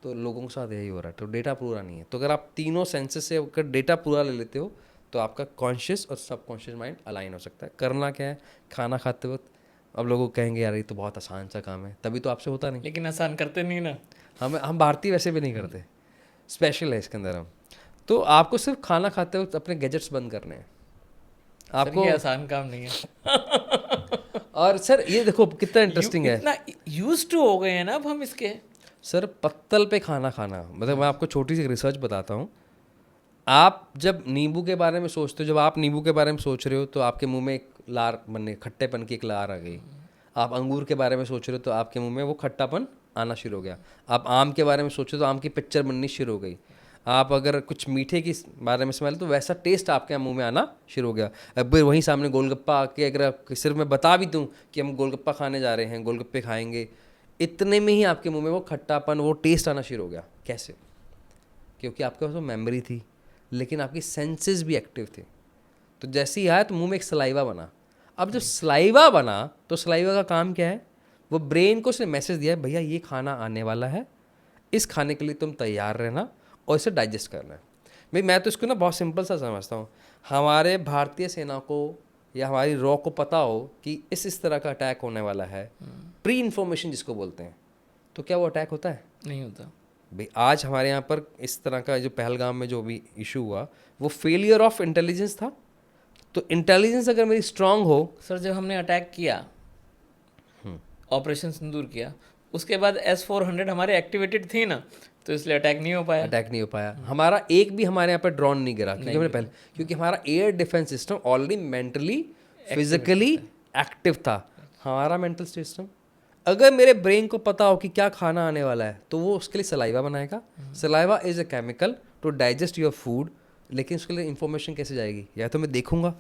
S1: लोगों के साथ यही हो रहा है। तो डेटा पूरा नहीं है। तो अगर आप तीनों सेंसेस से अगर डेटा पूरा ले लेते हो तो आपका कॉन्शियस और सबकॉन्शियस माइंड अलाइन हो सकता है। करना क्या है, खाना खाते वक्त, अब लोगों कहेंगे यार ये तो बहुत आसान सा काम है, तभी तो आपसे होता नहीं।
S2: लेकिन आसान करते नहीं ना।
S1: हम भारतीय वैसे भी नहीं करते, स्पेशल है इसके अंदर हम। तो आपको सिर्फ खाना खाते वक्त अपने गैजेट्स बंद करने हैं
S2: सर ये आसान काम नहीं है।
S1: और सर ये देखो कितना इंटरेस्टिंग है,
S2: इतना यूज टू हो गए हैं ना अब हम इसके।
S1: सर पत्तल पे खाना खाना, मतलब मैं आपको छोटी सी रिसर्च बताता हूँ। आप जब नींबू के बारे में सोचते हो, जब आप नींबू के बारे में सोच रहे हो तो आपके मुंह में एक लार बनने, खट्टेपन की एक लार आ गई। आप अंगूर के बारे में सोच रहे हो तो आपके मुंह में वो खट्टापन आना शुरू हो गया। आप आम के बारे में सोचो तो आम की पिक्चर बननी शुरू हो गई। आप अगर कुछ मीठे की बारे में स्मेल, तो वैसा टेस्ट आपके मुंह में आना शुरू हो गया। अब फिर वहीं सामने गोलगप्पा आके अगर सिर्फ मैं बता भी दूँ कि हम गोलगप्पा खाने जा रहे हैं, गोलगप्पे खाएंगे, इतने में ही आपके मुंह में वो खट्टापन, वो टेस्ट आना शुरू हो गया। कैसे? क्योंकि आपके पास वो मेमोरी थी, लेकिन आपकी सेंसेस भी एक्टिव थे। तो जैसे ही आया तो मुंह में एक सलाइवा बना। अब जब सलाइवा बना तो सलाइवा का काम क्या है, वो ब्रेन को उसने मैसेज दिया है, भैया ये खाना आने वाला है, इस खाने के लिए तुम तैयार रहना और इसे डाइजेस्ट करना है। भाई मैं तो इसको ना बहुत सिंपल सा समझता हूँ। हमारे भारतीय सेना को या हमारी रॉ को पता हो कि इस तरह का अटैक होने वाला है, प्री इन्फॉर्मेशन जिसको बोलते हैं, तो क्या वो अटैक होता है?
S2: नहीं होता।
S1: भाई आज हमारे यहाँ पर इस तरह का जो पहलगाम में जो भी इशू हुआ वो फेलियर ऑफ इंटेलिजेंस था। तो इंटेलिजेंस अगर मेरी स्ट्रांग हो,
S2: सर जब हमने अटैक किया, ऑपरेशन सिंदूर किया, उसके बाद S-400 हमारे एक्टिवेटेड थी ना, तो इसलिए अटैक नहीं हो पाया।
S1: अटैक नहीं हो पाया, हमारा एक भी हमारे यहाँ पर ड्रोन नहीं गिरा, क्योंकि हमने पहले, क्योंकि हमारा air defence system already mentally physically active था। हमारा मेंटल सिस्टम, अगर मेरे ब्रेन को पता हो कि क्या खाना आने वाला है तो वो उसके लिए सलाइवा बनाएगा। Saliva is a chemical to digest your food, लेकिन उसके लिए इंफॉर्मेशन कैसे जाएगी? या तो मैं देखूंगा,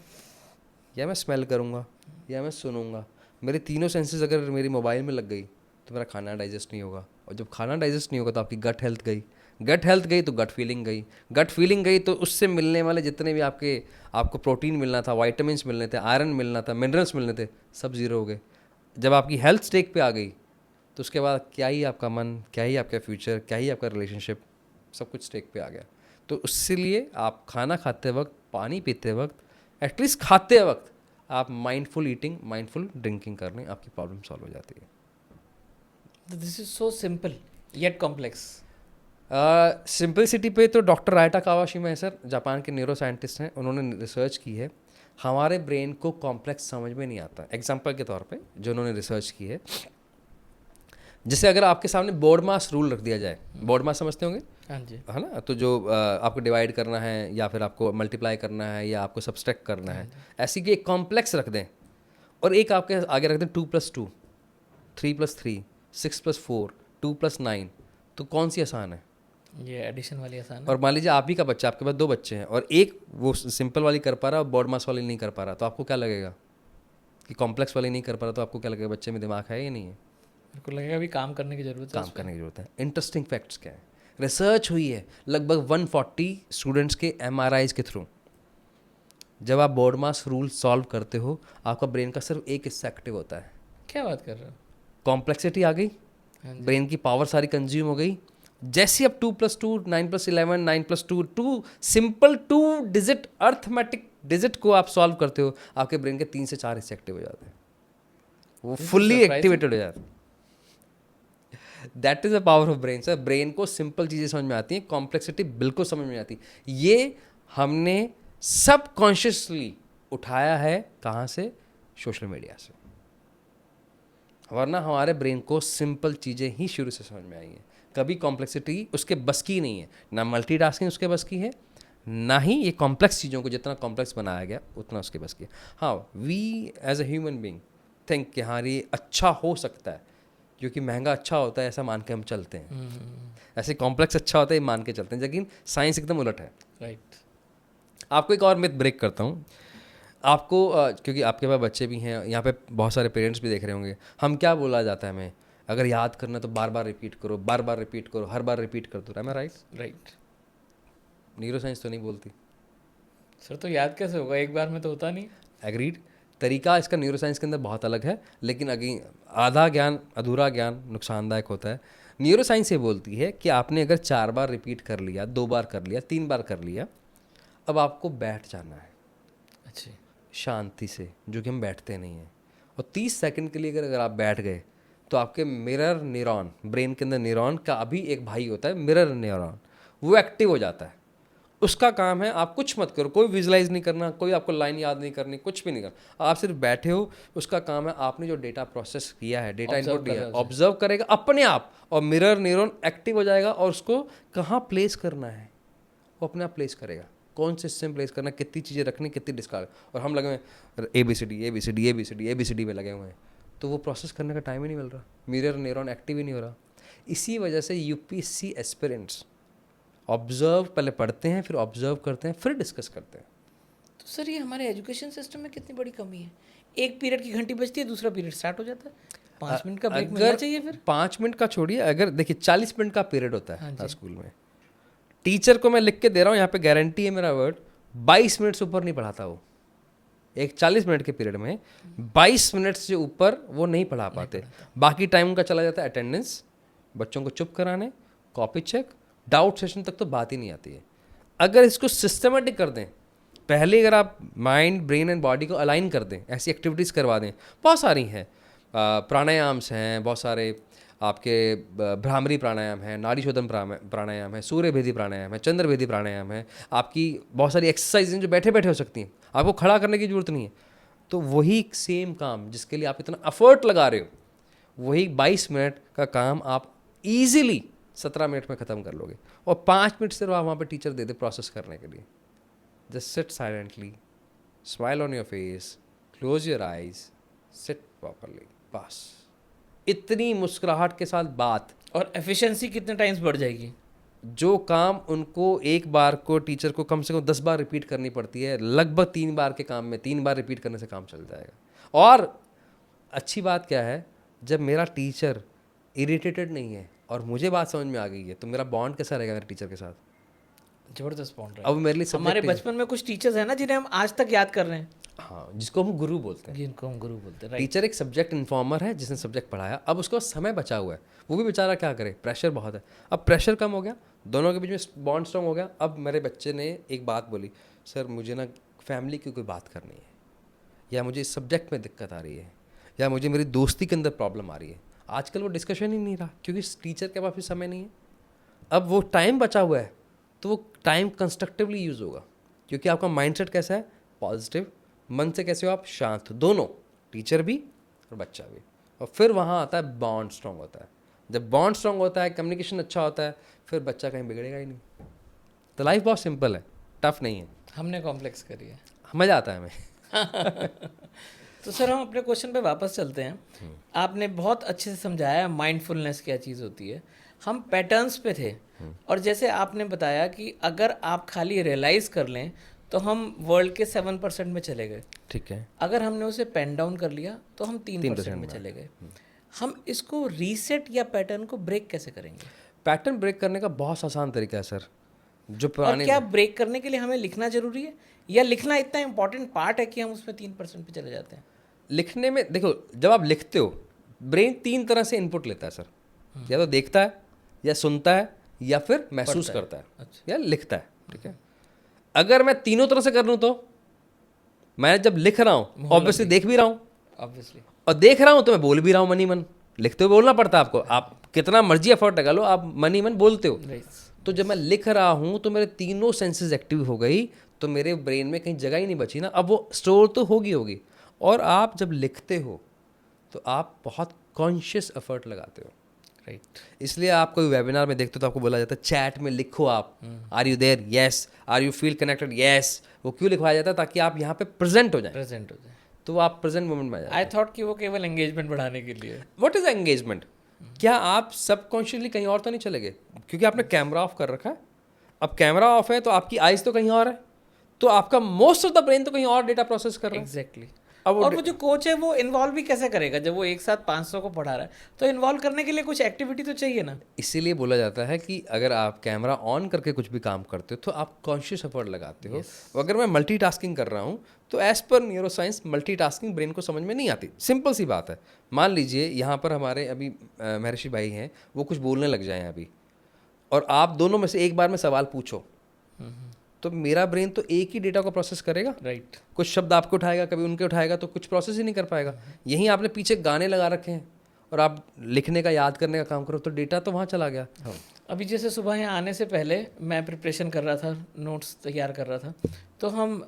S1: या मैं स्मेल करूंगा, या मैं सुनूंगा। मेरे तीनों सेंसेस अगर मेरी मोबाइल में लग गई तो मेरा खाना डाइजेस्ट नहीं होगा, और जब खाना डाइजेस्ट नहीं होगा तो आपकी गट हेल्थ गई, गट हेल्थ गई तो गट फीलिंग गई, गट फीलिंग गई तो उससे मिलने वाले जितने भी आपको प्रोटीन मिलना था, वाइटामिन्स मिलने थे, आयरन मिलना था, मिनरल्स मिलने थे, सब जीरो हो गए। जब आपकी हेल्थ स्टेक पे आ गई तो उसके बाद क्या ही आपका मन, क्या ही आपका फ्यूचर, क्या ही आपका रिलेशनशिप, सब कुछ स्टेक पे आ गया। तो उसके लिए आप खाना खाते वक्त, पानी पीते वक्त, एटलीस्ट खाते वक्त आप माइंडफुल ईटिंग, माइंडफुल ड्रिंकिंग कर लें, आपकी प्रॉब्लम सॉल्व हो जाती है।
S2: This is so simple yet complex.
S1: Simplicity पे तो डॉक्टर रायटा कावाशिमा है सर, जापान के न्यूरो साइंटिस्ट हैं, उन्होंने रिसर्च की है। हमारे ब्रेन को कॉम्प्लेक्स समझ में नहीं आता। एग्जांपल के तौर पे जो उन्होंने रिसर्च की है, जैसे अगर आपके सामने बोर्ड मास रूल रख दिया जाए, बोर्ड मास समझते होंगे,
S2: हाँ जी,
S1: है ना? तो जो आपको डिवाइड करना है, या फिर आपको मल्टीप्लाई करना है, या आपको सब्सट्रैक्ट करना है, ऐसी कि एक कॉम्प्लेक्स रख दें और एक आपके आगे रख दें 2+2, 3+3, 6+4, 2+9, तो कौन सी आसान है?
S2: ये एडिशन वाली आसान है।
S1: और मान लीजिए आप ही का बच्चा, आपके पास 2 बच्चे हैं और एक वो सिंपल वाली कर पा रहा है और बोर्ड मास वाली नहीं कर पा रहा, तो आपको क्या लगेगा? कि कॉम्प्लेक्स वाली नहीं कर पा रहा, तो आपको क्या लगेगा? बच्चे में दिमाग है या नहीं है?
S2: मेरे को लगेगा अभी काम करने की जरूरत है।
S1: काम करने की जरूरत है। इंटरेस्टिंग फैक्ट्स क्या है? रिसर्च हुई है लगभग 140 स्टूडेंट्स के MRIs के थ्रू। जब आप बोर्ड मास रूल सॉल्व करते हो, आपका ब्रेन का सिर्फ एक हिस्सा एक्टिव होता है।
S2: क्या बात कर रहे हो?
S1: कॉम्प्लेक्सिटी आ गई, ब्रेन की पावर सारी कंज्यूम हो गई। जैसे अब 2+2, 9+11, 9+2, 2 सिंपल 2 डिजिट अर्थमेटिक डिजिट को आप सॉल्व करते हो, आपके ब्रेन के 3 से 4 हिस्से एक्टिव हो जाते हैं, वो फुल्ली एक्टिवेटेड हो जाते हैं। That is the power of brain sir. Brain को सिंपल चीज़ें समझ में आती हैं, कॉम्प्लेक्सिटी बिल्कुल समझ में नहीं आती। ये हमने सब कॉन्शियसली उठाया है, कहाँ से? सोशल मीडिया से। वरना हमारे ब्रेन को सिंपल चीज़ें ही शुरू से समझ में आई हैं, कभी कॉम्प्लेक्सिटी उसके बस की नहीं है। ना मल्टीटास्किंग उसके बस की है, ना ही ये कॉम्प्लेक्स चीज़ों को जितना कॉम्प्लेक्स बनाया गया उतना उसके बस की है। हाँ, we as a human being think कि हाँ ये अच्छा हो सकता है, क्योंकि महंगा अच्छा होता है ऐसा मान के हम चलते हैं, ऐसे कॉम्प्लेक्स अच्छा होता है ये मान के चलते हैं, लेकिन साइंस एकदम उलट है।
S2: राइट।
S1: आपको एक और मिथ ब्रेक करता हूँ। आपको क्योंकि आपके पास बच्चे भी हैं, यहाँ पे बहुत सारे पेरेंट्स भी देख रहे होंगे, हम क्या बोला जाता है हमें, अगर याद करना तो बार बार रिपीट करो, बार बार रिपीट करो, हर बार रिपीट कर दो। एम आई राइट?
S2: राइट।
S1: न्यूरो साइंस तो नहीं बोलती।
S2: सर तो याद कैसे होगा, एक बार में तो होता नहीं।
S1: एग्रीड। तरीका इसका न्यूरो साइंस के अंदर बहुत अलग है, लेकिन अगेन आधा ज्ञान, अधूरा ज्ञान नुकसानदायक होता है। न्यूरो साइंस ये बोलती है कि आपने अगर 4 बार रिपीट कर लिया, 2 बार कर लिया, 3 बार कर लिया, अब आपको बैठ जाना है
S2: अच्छा।
S1: शांति से, जो कि हम बैठते नहीं हैं। और 30 सेकंड के लिए अगर आप बैठ गए तो आपके मिरर न्यूरॉन, ब्रेन के अंदर न्यूरॉन का अभी एक भाई होता है मिरर न्यूरॉन, वो एक्टिव हो जाता है। उसका काम है आप कुछ मत करो, कोई विजुलाइज नहीं करना, कोई आपको लाइन याद नहीं करनी, कुछ भी नहीं करना, आप सिर्फ बैठे हो। उसका काम है आपने जो डेटा प्रोसेस किया है, डेटा इनपुट दिया है, ऑब्जर्व करेगा अपने आप, और मिरर न्यूरॉन एक्टिव हो जाएगा और उसको कहाँ प्लेस करना है वो अपने आप प्लेस करेगा, कौन से हिस्से में प्लेस करना, कितनी चीज़ें रखनी, कितनी डिस्कार्ड। और हम लगे हुए ABCD में लगे हुए हैं, तो वो प्रोसेस करने का टाइम ही नहीं मिल रहा, मिरर न्यूरॉन एक्टिव ही नहीं हो रहा। इसी वजह से UPSC एस्पिरेंट्स ऑब्जर्व पहले पढ़ते हैं, फिर ऑब्जर्व करते हैं, फिर डिस्कस करते हैं।
S2: तो सर ये हमारे एजुकेशन सिस्टम में कितनी बड़ी कमी है। एक पीरियड की घंटी बजती है, दूसरा पीरियड स्टार्ट हो जाता है, 5 मिनट का ब्रेक मिलना चाहिए। फिर
S1: 5 मिनट का छोड़िए, अगर देखिए 40 मिनट का पीरियड होता है स्कूल में, टीचर को मैं लिख के दे रहा हूँ, यहाँ पे गारंटी है मेरा वर्ड, 22 मिनट से ऊपर नहीं पढ़ाता वो। एक 40 मिनट के पीरियड में 22 मिनट से ऊपर वो नहीं पढ़ा पाते। बाकी टाइम उनका चला जाता है अटेंडेंस, बच्चों को चुप कराने, कॉपी चेक, डाउट सेशन तक तो बात ही नहीं आती है। अगर इसको सिस्टमेटिक कर दें, पहले अगर आप माइंड, ब्रेन एंड बॉडी को अलाइन कर दें, ऐसी एक्टिविटीज़ करवा दें, बहुत सारी हैं, प्राणायाम्स हैं, बहुत सारे आपके भ्रामरी प्राणायाम है, नाड़ी शोधन प्राणायाम है, सूर्य भेदी प्राणायाम है, चंद्र भेदी प्राणायाम है, आपकी बहुत सारी एक्सरसाइज हैं जो बैठे बैठे हो सकती हैं, आपको खड़ा करने की जरूरत नहीं है। तो वही सेम काम जिसके लिए आप इतना एफर्ट लगा रहे हो, वही 22 मिनट का काम आप इजीली 17 मिनट में ख़त्म कर लोगे। और 5 मिनट सिर्फ आप वहाँ पे टीचर दे दे प्रोसेस करने के लिए। Just sit silently, smile on your face, close your eyes, seat properly, बस इतनी मुस्कुराहट के साथ बात।
S2: और एफिशिएंसी कितने टाइम्स बढ़ जाएगी?
S1: जो काम उनको एक बार को टीचर को कम से कम 10 बार रिपीट करनी पड़ती है, लगभग 3 बार के काम में 3 बार रिपीट करने से काम चल जाएगा। और अच्छी बात क्या है, जब मेरा टीचर इरिटेटेड नहीं है और मुझे बात समझ में आ गई है, तो मेरा बॉन्ड कैसा रहेगा मेरे टीचर के साथ?
S2: जबरदस्त बॉन्ड है।
S1: अब मेरे लिए
S2: हमारे बचपन में कुछ टीचर्स हैं ना जिन्हें हम आज तक याद कर रहे हैं,
S1: हाँ, जिसको हम गुरु बोलते हैं,
S2: जिनको हम गुरु बोलते हैं।
S1: टीचर एक सब्जेक्ट इन्फॉर्मर है जिसने सब्जेक्ट पढ़ाया, अब उसको समय बचा हुआ है, वो भी बेचारा क्या करे, प्रेशर बहुत है। अब प्रेशर कम हो गया, दोनों के बीच में बॉन्ड स्ट्रॉन्ग हो गया। अब मेरे बच्चे ने एक बात बोली, सर मुझे ना फैमिली की कोई बात करनी है, या मुझे इस सब्जेक्ट में दिक्कत आ रही है, या मुझे मेरी दोस्ती के अंदर प्रॉब्लम आ रही है। आजकल वो डिस्कशन ही नहीं रहा, क्योंकि टीचर के पास भी समय नहीं है। अब वो टाइम बचा हुआ है, तो वो टाइम कंस्ट्रक्टिवली यूज़ होगा, क्योंकि आपका माइंडसेट कैसा है, पॉजिटिव। मन से कैसे हो आप, शांत, दोनों, टीचर भी और बच्चा भी। और फिर वहाँ आता है बॉन्ड स्ट्रॉन्ग होता है। जब बॉन्ड स्ट्रॉन्ग होता है, कम्युनिकेशन अच्छा होता है, फिर बच्चा कहीं बिगड़ेगा ही नहीं। तो लाइफ बहुत सिंपल है, टफ नहीं है।
S2: हमने कॉम्प्लेक्स करी है,
S1: मज़ा आता है हमें।
S2: तो सर हम अपने क्वेश्चन पे वापस चलते हैं। आपने बहुत अच्छे से समझाया माइंडफुलनेस क्या चीज़ होती है। हम पैटर्न्स पे थे, और जैसे आपने बताया कि अगर आप खाली रियलाइज़ कर लें तो हम वर्ल्ड के 7% में चले गए।
S1: ठीक है।
S2: अगर हमने उसे पेन डाउन कर लिया तो हम 3% में चले गए। हम इसको रीसेट या पैटर्न को ब्रेक कैसे करेंगे?
S1: पैटर्न ब्रेक करने का बहुत आसान तरीका है सर। जो
S2: और
S1: पुराने,
S2: क्या ब्रेक करने के लिए हमें लिखना जरूरी है, या लिखना इतना इंपॉर्टेंट पार्ट है कि हम उसमें 3% पे चले जाते हैं?
S1: लिखने में देखो, जब आप लिखते हो, ब्रेन 3 तरह से इनपुट लेता है सर। या तो देखता है, या सुनता है, या फिर महसूस करता है,
S2: अच्छा।
S1: या लिखता है। ठीक है। अगर मैं तीनों तरह से कर लूँ, तो मैं जब लिख रहा हूँ ऑब्वियसली देख भी रहा हूँ,
S2: ऑब्वियसली,
S1: और देख रहा हूँ तो मैं बोल भी रहा हूँ मन ही मन। लिखते हुए बोलना पड़ता है आपको, आप कितना मर्जी एफर्ट लगा लो, आप मन ही मन बोलते हो। तो जब मैं लिख रहा हूँ तो मेरे तीनों सेंसेस एक्टिव हो गई, तो मेरे ब्रेन में कहीं जगह ही नहीं बची ना। अब वो स्टोर तो होगी। और आप जब लिखते हो तो आप बहुत कॉन्शियस एफर्ट लगाते हो,
S2: राइट।
S1: इसलिए आप कोई वेबिनार में देखते हो तो आपको बोला जाता है चैट में लिखो आप, are you there, yes, are you feel connected, yes. वो क्यों लिखवाया जाता है? ताकि आप यहाँ पे प्रेजेंट हो जाए, तो आप प्रेजेंट मोमेंट में आ जाए।
S2: आई थॉट कि वो केवल एंगेजमेंट बढ़ाने के लिए।
S1: What is engagement? क्या आप सबकॉन्शियसली कहीं और तो नहीं चले गए? क्योंकि आपने कैमरा ऑफ कर रखा है। अब कैमरा ऑफ है तो आपकी आइज तो कहीं और है, तो आपका मोस्ट ऑफ द ब्रेन तो कहीं और डेटा प्रोसेस कर रहा है।
S2: एग्जैक्टली।
S1: अब
S2: और वो जो कोच है वो इन्वॉल्व भी कैसे करेगा? जब वो एक साथ 500 को पढ़ा रहा है, तो इन्वॉल्व करने के लिए कुछ एक्टिविटी तो चाहिए ना।
S1: इसीलिए बोला जाता है कि अगर आप कैमरा ऑन करके कुछ भी काम करते हो तो आप कॉन्शियस एफर्ट लगाते हो। अगर मैं मल्टीटास्किंग कर रहा हूँ तो as per neuro science multitasking brain को समझ में नहीं आती। सिंपल सी बात है। मान लीजिए यहाँ पर हमारे अभी महर्षि भाई हैं, वो कुछ बोलने लग जाएं अभी, और आप दोनों में से एक बार में सवाल पूछो, तो मेरा ब्रेन तो एक ही डेटा को प्रोसेस करेगा।
S2: राइट।
S1: कुछ शब्द आपको उठाएगा, कभी उनके उठाएगा, तो कुछ प्रोसेस ही नहीं कर पाएगा। यहीं आपने पीछे गाने लगा रखे हैं और आप लिखने का, याद करने का काम करो, तो डेटा तो वहाँ चला गया।
S2: अभी जैसे सुबह यहाँ आने से पहले मैं प्रिपरेशन कर रहा था, नोट्स तैयार कर रहा था, तो हम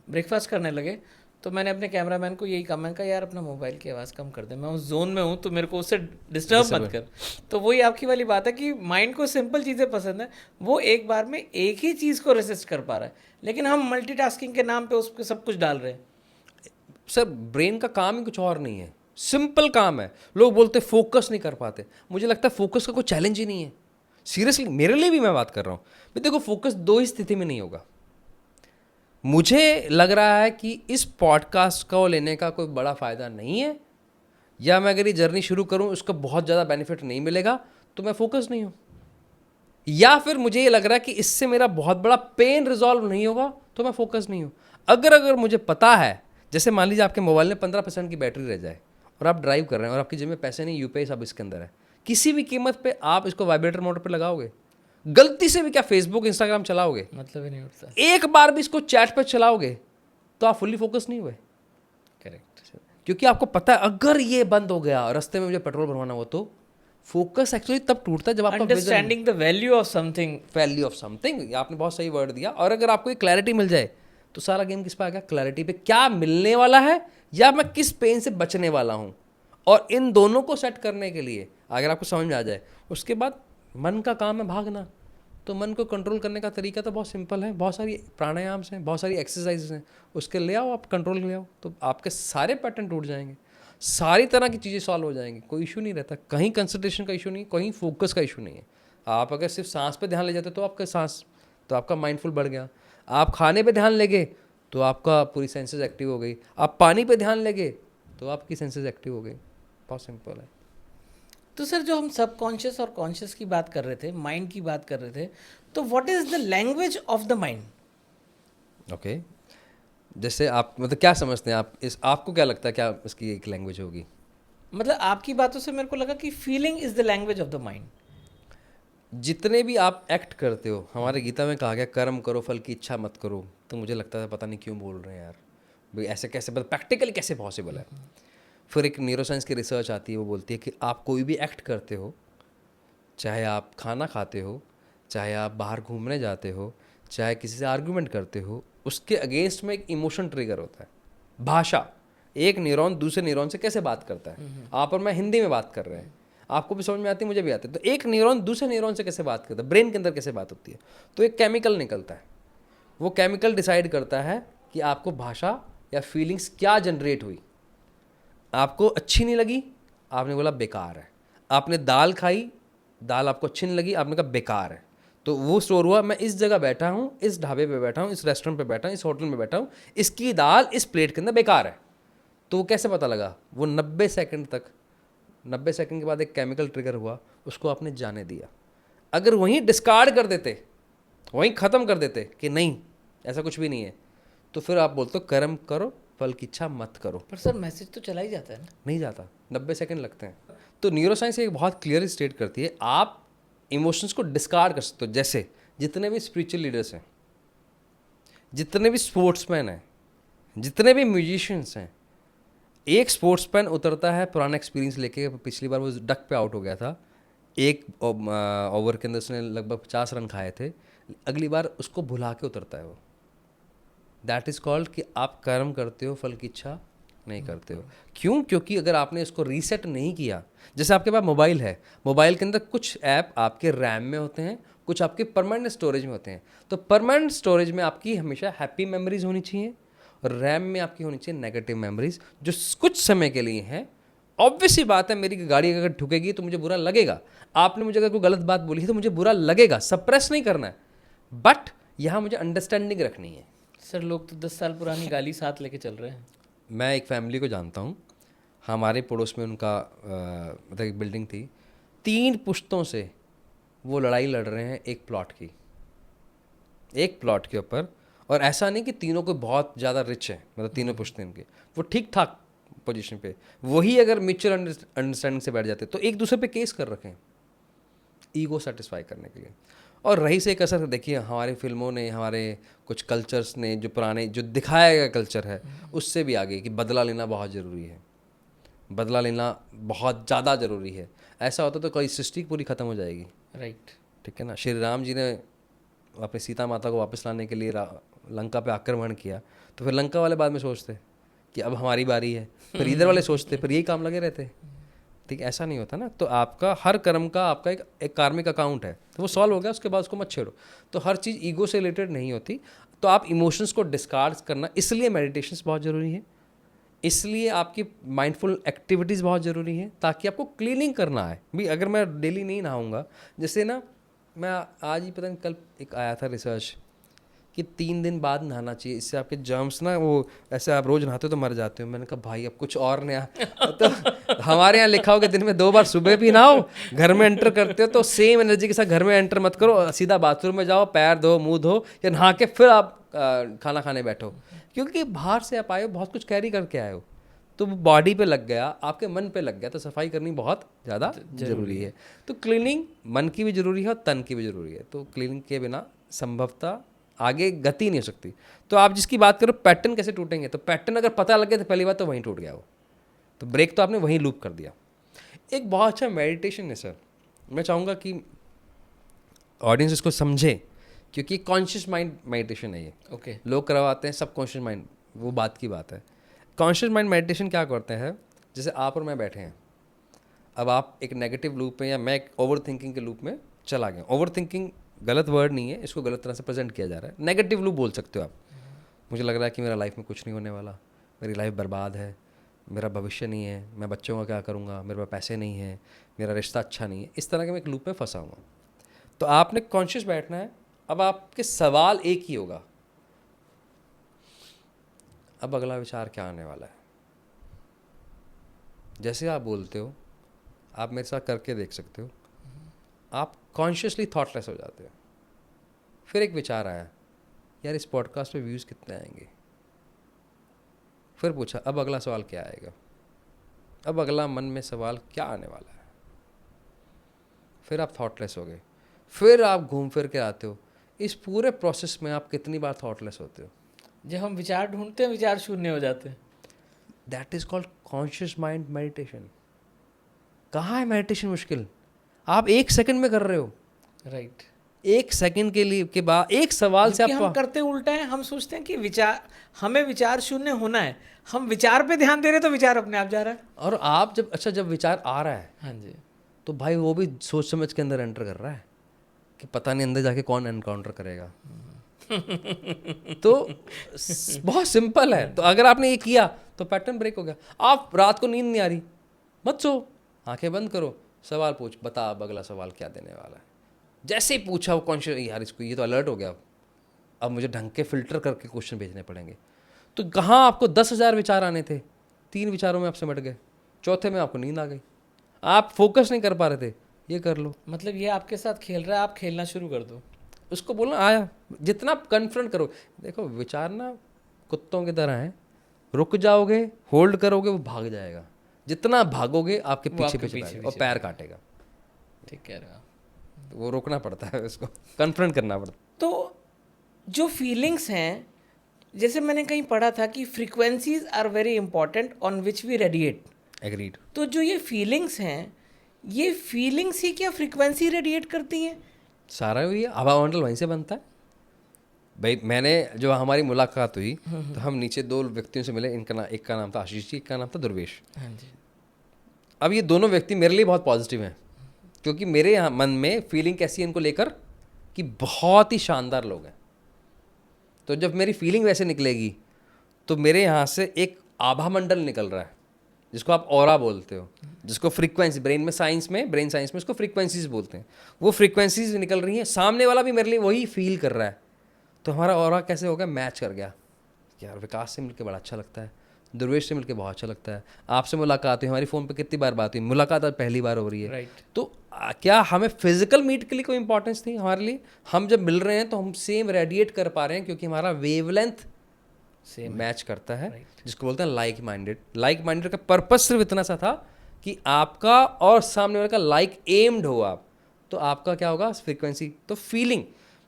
S2: ब्रेकफास्ट करने लगे। तो मैंने अपने कैमरामैन को यही कहा, मैंने कहा यार अपना मोबाइल की आवाज़ कम कर दे, मैं उस जोन में हूँ, तो मेरे को उससे डिस्टर्ब मत कर। तो वही आपकी वाली बात है कि माइंड को सिंपल चीज़ें पसंद है, वो एक बार में एक ही चीज़ को रेसिस्ट कर पा रहा है, लेकिन हम मल्टीटास्किंग के नाम पे उस पर सब कुछ डाल रहे हैं।
S1: सर ब्रेन का काम ही कुछ और नहीं है, सिंपल काम है। लोग बोलते फोकस नहीं कर पाते, मुझे लगता है फोकस का कोई चैलेंज ही नहीं है। सीरियसली मेरे लिए भी मैं बात कर रहा हूँ। भाई देखो, फोकस दो ही स्थिति में नहीं होगा। मुझे लग रहा है कि इस पॉडकास्ट को लेने का कोई बड़ा फ़ायदा नहीं है, या मैं अगर ये जर्नी शुरू करूं उसका बहुत ज़्यादा बेनिफिट नहीं मिलेगा, तो मैं फोकस नहीं हूँ। या फिर मुझे ये लग रहा है कि इससे मेरा बहुत बड़ा पेन रिजॉल्व नहीं होगा, तो मैं फोकस नहीं हूँ। अगर मुझे पता है, जैसे मान लीजिए आपके मोबाइल में 15% की बैटरी रह जाए और आप ड्राइव कर रहे हैं और आपकी जेब में पैसे नहीं, यूपीआई सब इसके अंदर है, किसी भी कीमत पे आप इसको वाइब्रेटर मोड पे लगाओगे? गलती से भी क्या फेसबुक इंस्टाग्राम चलाओगे?
S2: मतलब ही नहीं उठता।
S1: एक बार भी इसको चैट पे चलाओगे तो आप फुल्ली फोकस नहीं हुए।
S2: करेक्ट।
S1: क्योंकि आपको पता है अगर ये बंद हो गया, रास्ते में मुझे पेट्रोल भरवाना हो, तो फोकस एक्चुअली तब टूटता है जब आपका
S2: understanding the value of something,
S1: value of something, आपने बहुत सही वर्ड दिया। और अगर आपको एक क्लैरिटी मिल जाए तो सारा गेम किस पे आ गया, क्लैरिटी पे, क्या मिलने वाला है या मैं किस पेन से बचने वाला हूँ। और इन दोनों को सेट करने के लिए अगर आपको समझ में आ जाए, उसके बाद मन का काम है भागना। तो मन को कंट्रोल करने का तरीका तो बहुत सिंपल है, बहुत सारी प्राणायाम्स हैं, बहुत सारी एक्सरसाइजेस हैं, उसके ले आओ, आप कंट्रोल ले आओ, तो आपके सारे पैटर्न टूट जाएंगे, सारी तरह की चीज़ें सॉल्व हो जाएंगी, कोई इशू नहीं रहता, कहीं कंसंट्रेशन का इशू नहीं, कहीं फोकस का इशू नहीं है। आप अगर सिर्फ सांस पे ध्यान ले जाते तो आपका सांस, तो आपका माइंडफुल बढ़ गया। आप खाने पे ध्यान लेंगे तो आपका पूरी सेंसेस एक्टिव हो गई। आप पानी पे ध्यान लेंगे तो आपकी सेंसेस एक्टिव हो गई। बहुत सिंपल है।
S2: तो सर जो हम सबकॉन्शियस और कॉन्शियस की बात कर रहे थे, माइंड की बात कर रहे थे, तो what is the language of the mind?
S1: Okay, जैसे आप मतलब क्या समझते हैं आप इस, आपको क्या लगता है क्या इसकी एक लैंग्वेज होगी?
S2: मतलब आपकी बातों से मेरे को लगा कि feeling is the language of the mind.
S1: जितने भी आप एक्ट करते हो, हमारे गीता में कहा गया कर्म करो फल की इच्छा मत करो, तो मुझे लगता है पता नहीं क्यों बोल रहे हैं यार भाई, ऐसे कैसे, मतलब प्रैक्टिकली कैसे पॉसिबल है। फिर एक न्यूरोसाइंस की रिसर्च आती है, वो बोलती है कि आप कोई भी एक्ट करते हो, चाहे आप खाना खाते हो, चाहे आप बाहर घूमने जाते हो, चाहे किसी से आर्गूमेंट करते हो, उसके अगेंस्ट में एक इमोशन ट्रिगर होता है। भाषा, एक न्यूरॉन दूसरे न्यूरॉन से कैसे बात करता है। आप और मैं हिंदी में बात कर रहे हैं, आपको भी समझ में आती है, मुझे भी आती है, तो एक न्यूरॉन दूसरे न्यूरॉन से कैसे बात करता है, ब्रेन के अंदर कैसे बात होती है, तो एक केमिकल निकलता है। वो केमिकल डिसाइड करता है कि आपको भाषा या फीलिंग्स क्या जनरेट हुई। आपको अच्छी नहीं लगी, आपने बोला बेकार है। आपने दाल खाई, दाल आपको अच्छी नहीं लगी, आपने कहा बेकार है, तो वो स्टोर हुआ, मैं इस जगह बैठा हूँ, इस ढाबे पे बैठा हूँ, इस रेस्टोरेंट पे बैठा हूँ, इस होटल में बैठा हूँ, इसकी दाल इस प्लेट के अंदर बेकार है। तो वो कैसे पता लगा? वो 90 सेकंड तक, 90 सेकंड के बाद एक केमिकल ट्रिगर हुआ, उसको आपने जाने दिया। अगर वहीं डिस्कार्ड कर देते, वहीं ख़त्म कर देते कि नहीं ऐसा कुछ भी नहीं है, तो फिर आप बोलते हो कर्म करो फल की इच्छा मत करो।
S2: पर सर मैसेज तो चला ही जाता है ना।
S1: नहीं जाता, 90 सेकंड लगते हैं। तो न्यूरोसाइंस एक बहुत क्लियर स्टेट करती है, आप इमोशंस को डिस्कार्ड कर सकते हो। जैसे जितने भी स्पिरिचुअल लीडर्स हैं, जितने भी स्पोर्ट्समैन हैं, जितने भी म्यूजिशियंस हैं, एक स्पोर्ट्समैन उतरता है पुराना एक्सपीरियंस लेके, पिछली बार वो डक पे आउट हो गया था, एक ओवर के अंदर उसने लगभग 50 रन खाए थे, अगली बार उसको भुला के उतरता है वो। दैट इज़ कॉल्ड कि आप कर्म करते हो, फल की इच्छा नहीं करते हो। क्यों? क्योंकि अगर आपने इसको रीसेट नहीं किया, जैसे आपके पास मोबाइल है, मोबाइल के अंदर कुछ ऐप आपके रैम में होते हैं, कुछ आपके परमानेंट स्टोरेज में होते हैं। तो परमानेंट स्टोरेज में आपकी हमेशा हैप्पी मेमोरीज होनी चाहिए, और रैम में आपकी होनी चाहिए नेगेटिव मेमोरीज, जो कुछ समय के लिए हैं। ऑब्वियस ही बात है, मेरी गाड़ी अगर ठुकेगी तो मुझे बुरा लगेगा, आपने मुझे अगर कोई गलत बात बोली है तो मुझे बुरा लगेगा, सप्रेस नहीं करना है, बट यहाँ मुझे अंडरस्टैंडिंग रखनी है।
S2: सर लोग तो 10 साल पुरानी गाली साथ लेके चल रहे हैं।
S1: मैं एक फैमिली को जानता हूँ, हमारे पड़ोस में उनका मतलब एक बिल्डिंग थी, 3 पुश्तों से वो लड़ाई लड़ रहे हैं एक प्लॉट की, एक प्लॉट के ऊपर। और ऐसा नहीं कि तीनों को बहुत ज़्यादा रिच है, मतलब तीनों पुश्ते उनके, वो ठीक ठाक पोजीशन पे, वही अगर म्यूचुअल अंडरस्टैंडिंग से बैठ जाते तो एक दूसरे पे केस कर रखे हैं ईगो सेटिस्फाई करने के लिए। और रही से एक असर देखिए, हमारी फिल्मों ने, हमारे कुछ कल्चर्स ने, जो पुराने जो दिखाया गया कल्चर है, उससे भी आगे कि बदला लेना बहुत ज़रूरी है, बदला लेना बहुत ज़्यादा ज़रूरी है। ऐसा होता तो कोई सृष्टि पूरी ख़त्म हो जाएगी।
S2: राइट,
S1: ठीक है ना। श्री राम जी ने अपनी सीता माता को वापस लाने के लिए लंका पे आक्रमण किया, तो फिर लंका वाले बाद में सोचते कि अब हमारी बारी है, फिर इधर वाले सोचते, फिर यही काम लगे रहते। ठीक, ऐसा नहीं होता ना। तो आपका हर कर्म का आपका एक कार्मिक अकाउंट है, तो वो सॉल्व हो गया, उसके बाद उसको मत छेड़ो। तो हर चीज़ ईगो से रिलेटेड नहीं होती। तो आप इमोशंस को डिस्कार्ड करना, इसलिए मेडिटेशंस बहुत ज़रूरी है, इसलिए आपकी माइंडफुल एक्टिविटीज़ बहुत ज़रूरी है, ताकि आपको क्लीनिंग करना है भी। अगर मैं डेली नहीं नहाऊंगा, जैसे ना मैं आज ही पता नहीं कल एक आया था रिसर्च कि 3 दिन बाद नहाना चाहिए, इससे आपके जर्म्स ना, वो ऐसे आप रोज़ नहाते हो तो मर जाते हो। मैंने कहा भाई अब कुछ और नया तो हमारे यहाँ लिखा हो कि दिन में 2 बार सुबह भी नहाओ, घर में एंटर करते हो तो सेम एनर्जी के साथ घर में एंटर मत करो, सीधा बाथरूम में जाओ, पैर धो, मुंह धो, या नहा के फिर आप खाना खाने बैठो, क्योंकि बाहर से आप आए हो, बहुत कुछ कैरी करके आए हो, तो वो बॉडी पे लग गया, आपके मन पे लग गया, तो सफाई करनी बहुत ज़्यादा ज़रूरी है। तो क्लीनिंग मन की भी ज़रूरी है और तन की भी ज़रूरी है। तो क्लीनिंग के बिना संभवतः आगे गति नहीं हो सकती। तो आप जिसकी बात करो पैटर्न कैसे टूटेंगे, तो पैटर्न अगर पता लग गया तो पहली बात तो वहीं टूट गया वो, तो ब्रेक तो आपने वहीं लूप कर दिया। एक बहुत अच्छा मेडिटेशन है सर, मैं चाहूँगा कि ऑडियंस इसको समझे, क्योंकि कॉन्शियस माइंड मेडिटेशन है ये।
S2: ओके।
S1: लोग करवाते हैं सब कॉन्शियस माइंड, वो बात की बात है। कॉन्शियस माइंड मेडिटेशन क्या करते हैं, जैसे आप और मैं बैठे हैं, अब आप एक नेगेटिव लूप में या मैं एक ओवर थिंकिंग के लूप में चला गया। ओवर थिंकिंग गलत वर्ड नहीं है, इसको गलत तरह से प्रेजेंट किया जा रहा है। नेगेटिव लूप बोल सकते हो आप। मुझे लग रहा है कि मेरा लाइफ में कुछ नहीं होने वाला, मेरी लाइफ बर्बाद है, मेरा भविष्य नहीं है, मैं बच्चों का क्या करूँगा, मेरे पास पैसे नहीं है, मेरा रिश्ता अच्छा नहीं है, इस तरह के मैं एक लूप में फंसा हुआ। तो आपने कॉन्शियस बैठना है। अब आपके सवाल एक ही होगा, अब अगला विचार क्या आने वाला है। जैसे आप बोलते हो, आप मेरे साथ करके देख सकते हो, आप कॉन्शियसली थॉटलेस हो जाते हो। फिर एक विचार आया, यार इस पॉडकास्ट पे व्यूज़ कितने आएंगे। फिर पूछा, अब अगला सवाल क्या आएगा, अब अगला मन में सवाल क्या आने वाला है। फिर आप थॉटलेस हो गए, फिर आप घूम फिर के आते हो। इस पूरे प्रोसेस में आप कितनी बार थॉटलेस होते हो?
S2: जब हम विचार ढूंढते हैं विचार शून्य हो जाते हैं।
S1: That is called conscious mind meditation. कहाँ है मेडिटेशन मुश्किल? आप 1 सेकंड में कर रहे हो।
S2: राइट।
S1: 1 सेकंड के लिए के बाद एक सवाल से
S2: हम करते उल्टा है, हम सोचते हैं कि विचार, हमें विचार शून्य होना है, हम विचार पे ध्यान दे रहे तो विचार अपने आप जा रहा है।
S1: और आप जब विचार आ रहा है,
S2: हाँ जी,
S1: तो भाई वो भी सोच समझ के अंदर एंटर कर रहा है कि पता नहीं अंदर जाके कौन एनकाउंटर करेगा। तो बहुत सिंपल है। तो अगर आपने ये किया तो पैटर्न ब्रेक हो गया। आप रात को नींद नहीं आ रही, मत सो, आंखें बंद करो, सवाल पूछ, बता अब अगला सवाल क्या देने वाला है। जैसे ही पूछा वो कॉन्शियस, यार इसको ये तो अलर्ट हो गया, अब मुझे ढंग के फिल्टर करके क्वेश्चन भेजने पड़ेंगे। तो कहाँ आपको 10,000 विचार आने थे, 3 विचारों में आप सिमट गए, चौथे में आपको नींद आ गई, आप फोकस नहीं कर पा रहे थे। ये कर लो,
S2: मतलब ये आपके साथ खेल रहा है, आप खेलना शुरू कर दो।
S1: उसको बोलना आया। जितना कन्फ्रंट करो, देखो विचार ना कुत्तों की तरह हैं, रुक जाओगे, होल्ड करोगे, वो भाग जाएगा। जितना भागोगे आपके पीछे पीछे भागेगा और पैर काटेगा।
S2: ठीक कह रहे हो।
S1: तो वो रोकना पड़ता है, उसको कन्फ्रंट करना पड़ता है।
S2: तो जो फीलिंग्स हैं, जैसे मैंने कहीं पढ़ा था कि frequencies are very important on which we radiate.
S1: Agreed.
S2: तो जो ये फीलिंग्स हैं, ये फीलिंग्स ही क्या फ्रीक्वेंसी रेडिएट करती हैं?
S1: सारा ये हवा मंडल वहीं से बनता है भाई। मैंने जो हमारी मुलाकात हुई तो हम नीचे 2 व्यक्तियों से मिले, एक का नाम था आशीष जी, एक का नाम था दुर्वेश।
S2: हाँ जी।
S1: अब ये दोनों व्यक्ति मेरे लिए बहुत पॉजिटिव हैं, क्योंकि मेरे यहाँ मन में फीलिंग कैसी है इनको लेकर कि बहुत ही शानदार लोग हैं। तो जब मेरी फीलिंग वैसे निकलेगी तो मेरे यहाँ से एक आभा मंडल निकल रहा है, जिसको आप ऑरा बोलते हो, जिसको फ्रीक्वेंसी ब्रेन साइंस में इसको फ्रीक्वेंसीज बोलते हैं। वो फ्रीक्वेंसीज निकल रही हैं, सामने वाला भी मेरे लिए वही फील कर रहा है। तो हमारा ऑरा कैसे हो गया, मैच कर गया। यार विकास से मिलकर बड़ा अच्छा लगता है, दुर्वेश से मिलकर बहुत अच्छा लगता है, आपसे मुलाकात हुई, हमारी फ़ोन पे कितनी बार बात हुई, मुलाकात आज पहली बार हो रही है।
S2: राइट।
S1: तो क्या हमें फिजिकल मीट के लिए कोई इंपॉर्टेंस थी हमारे लिए? हम जब मिल रहे हैं तो हम सेम रेडिएट कर पा रहे हैं, क्योंकि हमारा वेवलेंथ
S2: सेम
S1: मैच करता है,
S2: Right.
S1: जिसको बोलते हैं लाइक माइंडेड। लाइक माइंडेड का पर्पस सिर्फ इतना सा था कि आपका और सामने वाले का लाइक एम्ड हो आप, तो आपका क्या होगा, फ्रीक्वेंसी। तो फीलिंग,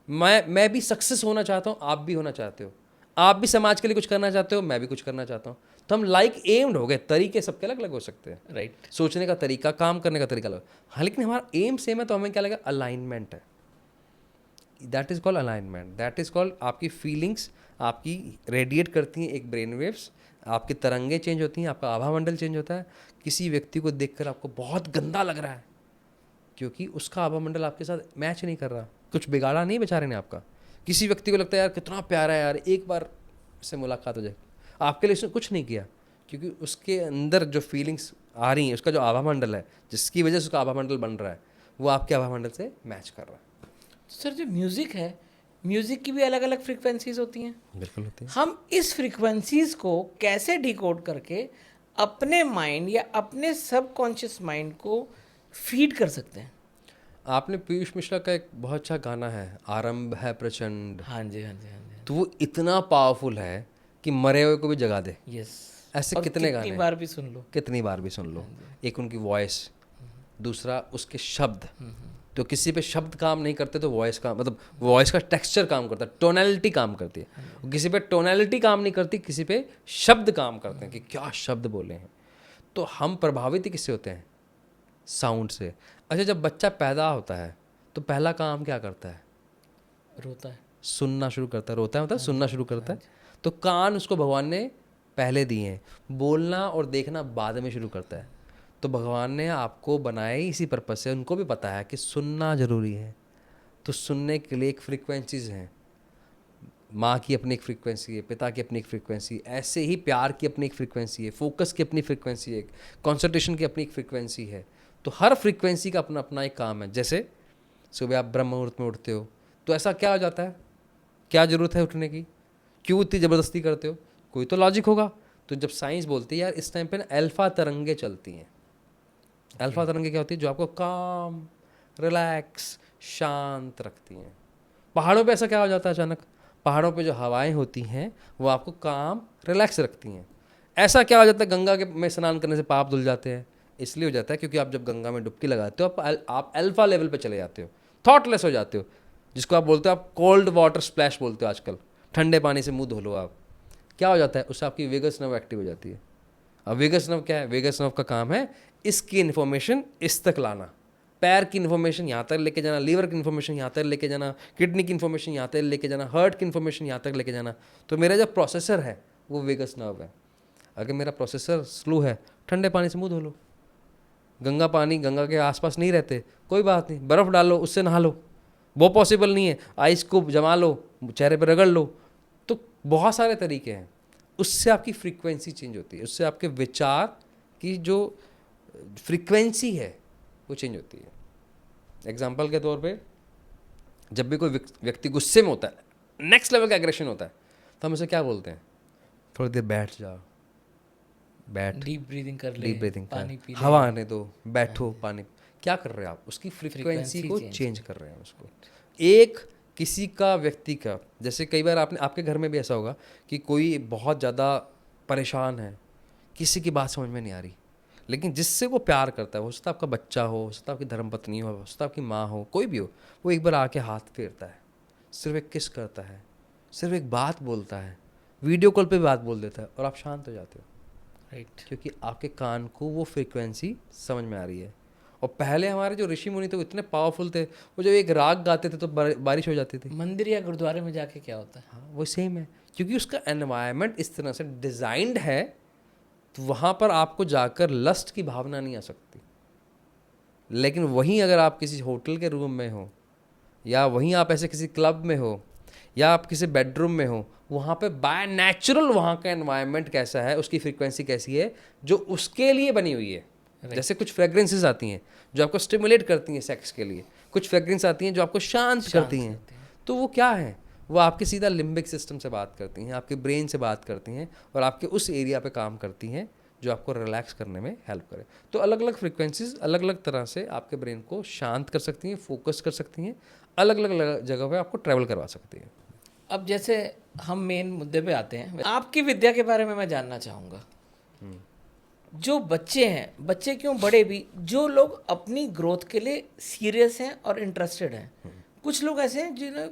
S1: मैं भी सक्सेस होना चाहता हूँ, आप भी होना चाहते हो, आप भी समाज के लिए कुछ करना चाहते हो, मैं भी कुछ करना चाहता हूँ, तो हम लाइक एम्ड हो गए। तरीके सबके अलग अलग हो सकते हैं,
S2: राइट।
S1: सोचने का तरीका, काम करने का तरीका अलग। हाँ, लेकिन हमारा एम सेम है, तो हमें क्या लगेगा, अलाइनमेंट है। That is called alignment, that is called आपकी फीलिंग्स आपकी रेडिएट करती हैं एक ब्रेन वेव्स, आपकी तरंगें चेंज होती हैं, आपका आभा मंडल चेंज होता है। किसी व्यक्ति को देखकर आपको बहुत गंदा लग रहा है, क्योंकि उसका आभा मंडल आपके साथ मैच नहीं कर रहा, कुछ बिगाड़ा नहीं बेचारे ने आपका। किसी व्यक्ति को लगता है यार कितना प्यारा है यार, एक बार से मुलाकात हो जाए, आपके लिए उसने कुछ नहीं किया, क्योंकि उसके अंदर जो फीलिंग्स आ रही हैं, उसका जो आभा मंडल है, जिसकी वजह से उसका आभा मंडल बन रहा है, वो आपके आभा मंडल से मैच कर रहा है।
S2: सर जो म्यूज़िक है, म्यूज़िक की भी अलग अलग फ्रीक्वेंसीज होती हैं।
S1: बिल्कुल होती है।
S2: हम इस फ्रीक्वेंसीज को कैसे डिकोड करके अपने माइंड या अपने सबकॉन्शियस माइंड को फीड कर सकते हैं?
S1: आपने पीयूष मिश्रा का एक बहुत अच्छा गाना है, आरंभ है प्रचंड,
S2: हाँ जी, हाँ जी, हाँ जी।
S1: तो वो इतना पावरफुल है कि मरे हुए को भी जगा दे।
S2: यस।
S1: ऐसे कितने गाने,
S2: कितनी बार भी सुन लो।
S1: कितनी बार भी सुन लो। एक उनकी वॉइस, दूसरा उसके शब्द। तो किसी पे शब्द काम नहीं करते तो वॉइस का, मतलब वॉइस का टेक्सचर काम करता है, टोनैलिटी काम करती है। किसी पे टोनैलिटी काम नहीं करती, किसी पे शब्द काम करते हैं कि क्या शब्द बोले हैं। तो हम प्रभावित ही किससे होते हैं, साउंड से। अच्छा, जब बच्चा पैदा होता है तो पहला काम क्या करता है?
S2: रोता है।
S1: सुनना शुरू करता है। रोता है मतलब सुनना शुरू करता है। तो कान उसको भगवान ने पहले दिए हैं, बोलना और देखना बाद में शुरू करता है। तो भगवान ने आपको बनाए इसी पर्पज से, उनको भी पता है कि सुनना ज़रूरी है। तो सुनने के लिए एक फ्रीक्वेंसीज हैं, माँ की अपनी एक फ्रीक्वेंसी है, पिता की अपनी एक फ्रीक्वेंसी, ऐसे ही प्यार की अपनी एक फ्रीक्वेंसी है, फोकस की अपनी फ्रीक्वेंसी है, कंसंट्रेशन की अपनी एक फ्रीक्वेंसी है। तो हर फ्रीक्वेंसी का अपना अपना एक काम है। जैसे सुबह आप ब्रह्म मुहूर्त में उठते हो तो ऐसा क्या हो जाता है, क्या ज़रूरत है उठने की, क्यों इतनी ज़बरदस्ती करते हो? कोई तो लॉजिक होगा। तो जब साइंस बोलती है यार इस टाइम पे ना अल्फा तरंगे चलती हैं। अल्फा तरंगे क्या होती है? जो आपको काम, रिलैक्स, शांत रखती हैं। पहाड़ों पे ऐसा क्या हो जाता है अचानक? पहाड़ों पे जो हवाएं होती हैं वो आपको काम, रिलैक्स रखती हैं। ऐसा क्या हो जाता है? गंगा के में स्नान करने से पाप धुल जाते हैं। इसलिए हो जाता है क्योंकि आप जब गंगा में डुबकी लगाते हो आप अल्फा लेवल पे चले जाते हो, थॉटलेस हो जाते हो, जिसको आप बोलते हो, आप कोल्ड वाटर स्प्लैश बोलते हो आजकल। ठंडे पानी से मुंह धो लो आप। क्या हो जाता है? उससे आपकी वेगस नर्व एक्टिव हो जाती है। अब वेगस नर्व क्या है? वेगस नर्व का काम है इसकी इन्फॉर्मेशन इस तक लाना, पैर की इन्फॉर्मेशन यहाँ तक लेके जाना, लीवर की इन्फॉर्मेशन यहाँ तक लेके जाना, किडनी की इन्फॉर्मेशन यहाँ तक लेके जाना, हार्ट की इन्फॉर्मेशन यहाँ तक लेके जाना। तो मेरा जो प्रोसेसर है वो वेगस नर्व है। अगर मेरा प्रोसेसर स्लो है, ठंडे पानी से मुंह धो लो। गंगा पानी गंगा के आसपास नहीं रहते, कोई बात नहीं, बर्फ़ डालो, उससे नहा लो। वो पॉसिबल नहीं है, आइस को जमा लो, चेहरे पर रगड़ लो। तो बहुत सारे तरीके हैं। उससे आपकी फ्रीक्वेंसी चेंज होती है, उससे आपके विचार की जो फ्रीक्वेंसी है वो चेंज होती है। एग्जाम्पल के तौर पे, जब भी कोई व्यक्ति गुस्से में होता है, नेक्स्ट लेवल का एग्रेशन होता है, तो हम उसे क्या बोलते हैं? थोड़ी देर बैठ जाओ, बैठ,
S2: डीप ब्रीदिंग कर ले,
S1: डीप ब्रीदिंग
S2: पानी पी
S1: कर,
S2: ले।
S1: हवा आने दो, बैठो, पानी। क्या कर रहे हो आप? उसकी फ्रीक्वेंसी को
S2: Frequency
S1: चेंज कर रहे हैं उसको। एक किसी का, व्यक्ति का, जैसे कई बार आपने, आपके घर में भी ऐसा होगा कि कोई बहुत ज़्यादा परेशान है, किसी की बात समझ में नहीं आ रही, लेकिन जिससे वो प्यार करता है, हो सकता है आपका बच्चा हो सकता है आपकी धर्मपत्नी हो सकता है आपकी माँ हो, कोई भी हो, वो एक बार आके हाथ फेरता है, सिर्फ एक किस करता है, सिर्फ एक बात बोलता है, वीडियो कॉल पे बात बोल देता है और आप शांत हो जाते हो।
S2: राइट।
S1: क्योंकि आपके कान को वो फ्रीक्वेंसी समझ में आ रही है। और पहले हमारे जो ऋषि मुनि थे वो इतने पावरफुल थे, वो जब एक राग गाते थे तो बारिश हो जाती थी।
S2: मंदिर या गुरुद्वारे में जाके क्या होता है?
S1: हाँ, वो सेम है, क्योंकि उसका एनवायरनमेंट इस तरह से डिजाइंड है, तो वहाँ पर आपको जाकर लस्ट की भावना नहीं आ सकती। लेकिन वहीं अगर आप किसी होटल के रूम में हो, या वहीं आप ऐसे किसी क्लब में हो, या आप किसी बेडरूम में हो, वहाँ पे बाय नेचुरल वहाँ का एनवायरनमेंट कैसा है, उसकी फ्रीक्वेंसी कैसी है, जो उसके लिए बनी हुई है। जैसे कुछ फ्रेग्रेंसेस आती हैं जो आपको स्टिमुलेट करती हैं सेक्स के लिए, कुछ फ्रेग्रेंस आती हैं जो आपको शांत करती हैं। तो वो क्या है? वो आपके सीधा लिम्बिक सिस्टम से बात करती हैं, आपके ब्रेन से बात करती हैं, और आपके उस एरिया पे काम करती हैं जो आपको रिलैक्स करने में हेल्प करे। तो अलग अलग फ्रीक्वेंसीज अलग अलग तरह से आपके ब्रेन को शांत कर सकती हैं, फोकस कर सकती हैं, अलग अलग जगह पे आपको ट्रैवल करवा सकती हैं।
S2: अब जैसे हम मेन मुद्दे पे आते हैं, आपकी विद्या के बारे में मैं जानना चाहूँगा। जो बच्चे हैं, बच्चे क्यों, बड़े भी, जो लोग अपनी ग्रोथ के लिए सीरियस हैं और इंटरेस्टेड हैं, कुछ लोग ऐसे हैं जिन्हें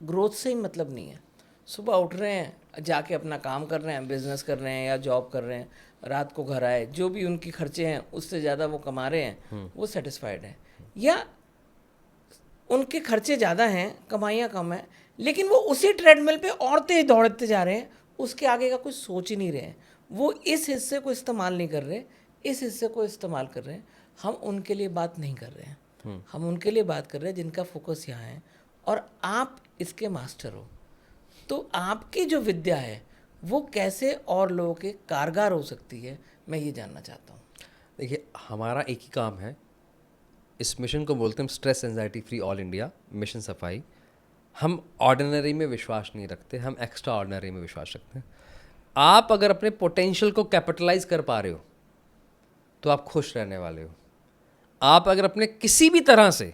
S2: ग्रोथ से ही मतलब नहीं है, सुबह उठ रहे हैं, जाके अपना काम कर रहे हैं, बिजनेस कर रहे हैं या जॉब कर रहे हैं, रात को घर आए, जो भी उनके खर्चे हैं उससे ज़्यादा वो कमा रहे हैं, वो सेटिस्फाइड हैं, या उनके खर्चे ज़्यादा हैं, कमाइयाँ कम हैं, लेकिन वो उसी ट्रेडमिल पे और तेज दौड़ते जा रहे हैं, उसके आगे का कुछ सोच ही नहीं रहे हैं, वो इस हिस्से को इस्तेमाल नहीं कर रहे, इस हिस्से को इस्तेमाल कर रहे हैं। हम उनके लिए बात नहीं कर रहे हैं, हम उनके लिए बात कर रहे हैं जिनका फोकस यहाँ है, और आप इसके मास्टर हो। तो आपकी जो विद्या है वो कैसे और लोगों के कारगर हो सकती है, मैं ये जानना चाहता हूँ।
S1: देखिए, हमारा एक ही काम है, इस मिशन को बोलते हैं stress anxiety free all India mission सफाई। हम ऑर्डिनरी में विश्वास नहीं रखते, हम एक्स्ट्रा ऑर्डिनरी में विश्वास रखते हैं। आप अगर अपने पोटेंशियल को कैपिटलाइज कर पा रहे हो तो आप खुश रहने वाले हो। आप अगर अपने किसी भी तरह से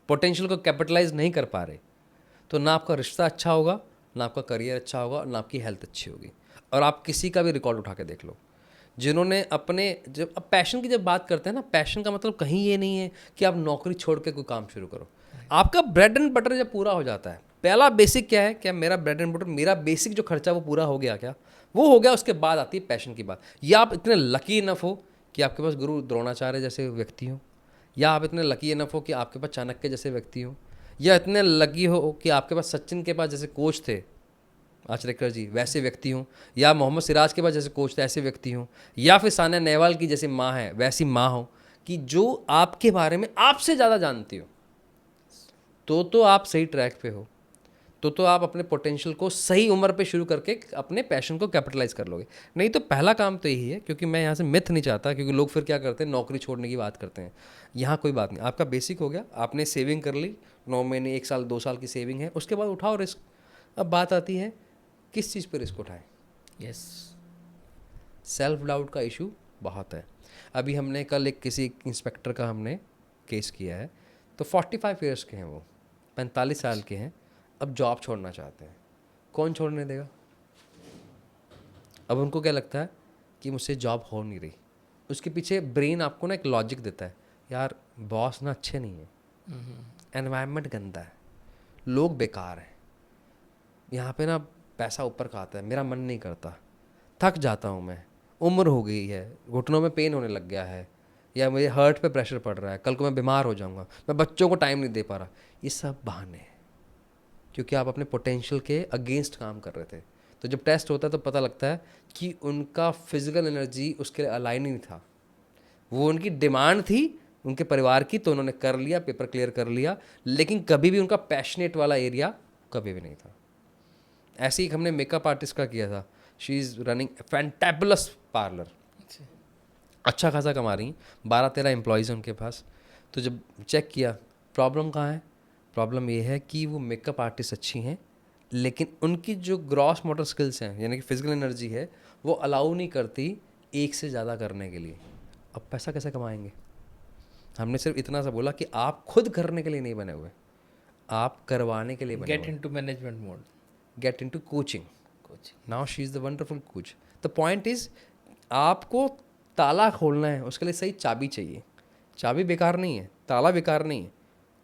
S1: पोटेंशियल को कैपिटलाइज नहीं कर पा रहे तो ना आपका रिश्ता अच्छा होगा, ना आपका करियर अच्छा होगा, ना आपकी हेल्थ अच्छी होगी। और आप किसी का भी रिकॉर्ड उठा के देख लो, जिन्होंने अपने, जब अब पैशन की जब बात करते हैं ना, पैशन का मतलब कहीं ये नहीं है कि आप नौकरी छोड़ के कोई काम शुरू करो। आपका ब्रेड एंड बटर जब पूरा हो जाता है, पहला बेसिक क्या है, क्या मेरा ब्रेड एंड बटर, मेरा बेसिक जो खर्चा वो पूरा हो गया, क्या वो हो गया, उसके बाद आती है पैशन की बात। या आप इतने लकी इनफ हो कि आपके पास गुरु द्रोणाचार्य जैसे व्यक्ति हो, या आप इतने लकी इनफ हो कि आपके पास चाणक्य जैसे व्यक्ति हो, या इतने लकी हो कि आपके पास सचिन के पास जैसे कोच थे आचरेकर जी वैसे व्यक्ति हों, या मोहम्मद सिराज के पास जैसे कोच थे ऐसे व्यक्ति हों, या फिर सानिया नेहवाल की जैसे माँ है वैसी माँ हो कि जो आपके बारे में आपसे ज़्यादा जानती हो, तो आप सही ट्रैक पे हो, तो आप अपने पोटेंशियल को सही उम्र पे शुरू करके अपने पैशन को कैपिटलाइज कर लोगे। नहीं तो पहला काम तो यही है, क्योंकि मैं यहाँ से मिथ नहीं चाहता, क्योंकि लोग फिर क्या करते हैं, नौकरी छोड़ने की बात करते हैं। यहाँ कोई बात नहीं, आपका बेसिक हो गया, आपने सेविंग कर ली, 9 महीने 1 साल 2 साल की सेविंग है, उसके बाद उठाओ रिस्क। अब बात आती है किस चीज़ पर रिस्क उठाएं।
S2: यस,
S1: सेल्फ डाउट का इशू बहुत है। अभी हमने कल एक किसी इंस्पेक्टर का हमने केस किया है, तो 45 ईयर्स के हैं वो, 45 साल के हैं, अब जॉब छोड़ना चाहते हैं। कौन छोड़ने देगा? अब उनको क्या लगता है कि मुझसे जॉब हो नहीं रही, उसके पीछे ब्रेन आपको ना एक लॉजिक देता है, यार बॉस ना अच्छे नहीं है, एनवायरनमेंट गंदा है, लोग बेकार हैं, यहाँ पे ना पैसा ऊपर का आता है, मेरा मन नहीं करता, थक जाता हूँ मैं, उम्र हो गई है, घुटनों में पेन होने लग गया है, या मुझे हार्ट पे प्रेशर पड़ रहा है, कल को मैं बीमार हो जाऊँगा, मैं बच्चों को टाइम नहीं दे पा रहा। ये सब बहाने हैं, क्योंकि आप अपने पोटेंशियल के अगेंस्ट काम कर रहे थे। तो जब टेस्ट होता है तो पता लगता है कि उनका फिजिकल एनर्जी उसके लिए अलाइन ही नहीं था, वो उनकी डिमांड थी उनके परिवार की, तो उन्होंने कर लिया, पेपर क्लियर कर लिया, लेकिन कभी भी उनका पैशनेट वाला एरिया कभी भी नहीं था। ऐसे ही हमने मेकअप आर्टिस्ट का किया था, she is running fantabulous parlour, अच्छा खासा कमा रही, 12-13 एम्प्लॉयज़ हैं उनके पास। तो जब चेक किया, प्रॉब्लम कहाँ है? प्रॉब्लम ये है कि वो मेकअप आर्टिस्ट अच्छी हैं, लेकिन उनकी जो ग्रॉस मोटर स्किल्स हैं, यानी कि फिजिकल एनर्जी है, वो अलाउ नहीं करती एक से ज़्यादा करने के लिए। अब पैसा कैसे कमाएंगे? हमने सिर्फ इतना सा बोला कि आप खुद करने के लिए नहीं बने हुए, आप करवाने के लिए बने
S2: गेट
S1: हुए।
S2: Into management mode,
S1: get into coaching.
S2: Coaching.
S1: Now she is the wonderful coach. The point is, आपको ताला खोलना है, उसके लिए सही चाबी चाहिए। चाबी बेकार नहीं है, ताला बेकार नहीं है,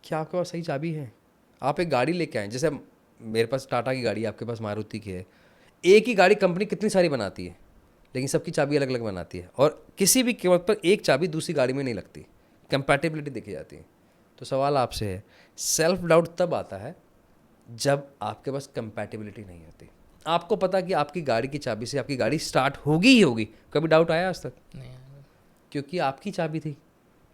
S1: क्या आपके पास सही चाबी है? आप एक गाड़ी लेके आए, जैसे मेरे पास टाटा की गाड़ी है, आपके पास मारुति की है, एक ही गाड़ी कंपनी कितनी सारी बनाती है, लेकिन सबकी चाबी अलग अलग बनाती है, और किसी भी कीमत पर एक चाबी दूसरी गाड़ी में नहीं लगती, कंपैटिबिलिटी देखी जाती है। तो सवाल आपसे है, सेल्फ डाउट तब आता है जब आपके पास कंपैटिबिलिटी नहीं होती। आपको पता कि आपकी गाड़ी की चाबी से आपकी गाड़ी स्टार्ट होगी ही होगी, कभी डाउट आया आज तक?
S2: नहीं,
S1: क्योंकि आपकी चाबी थी।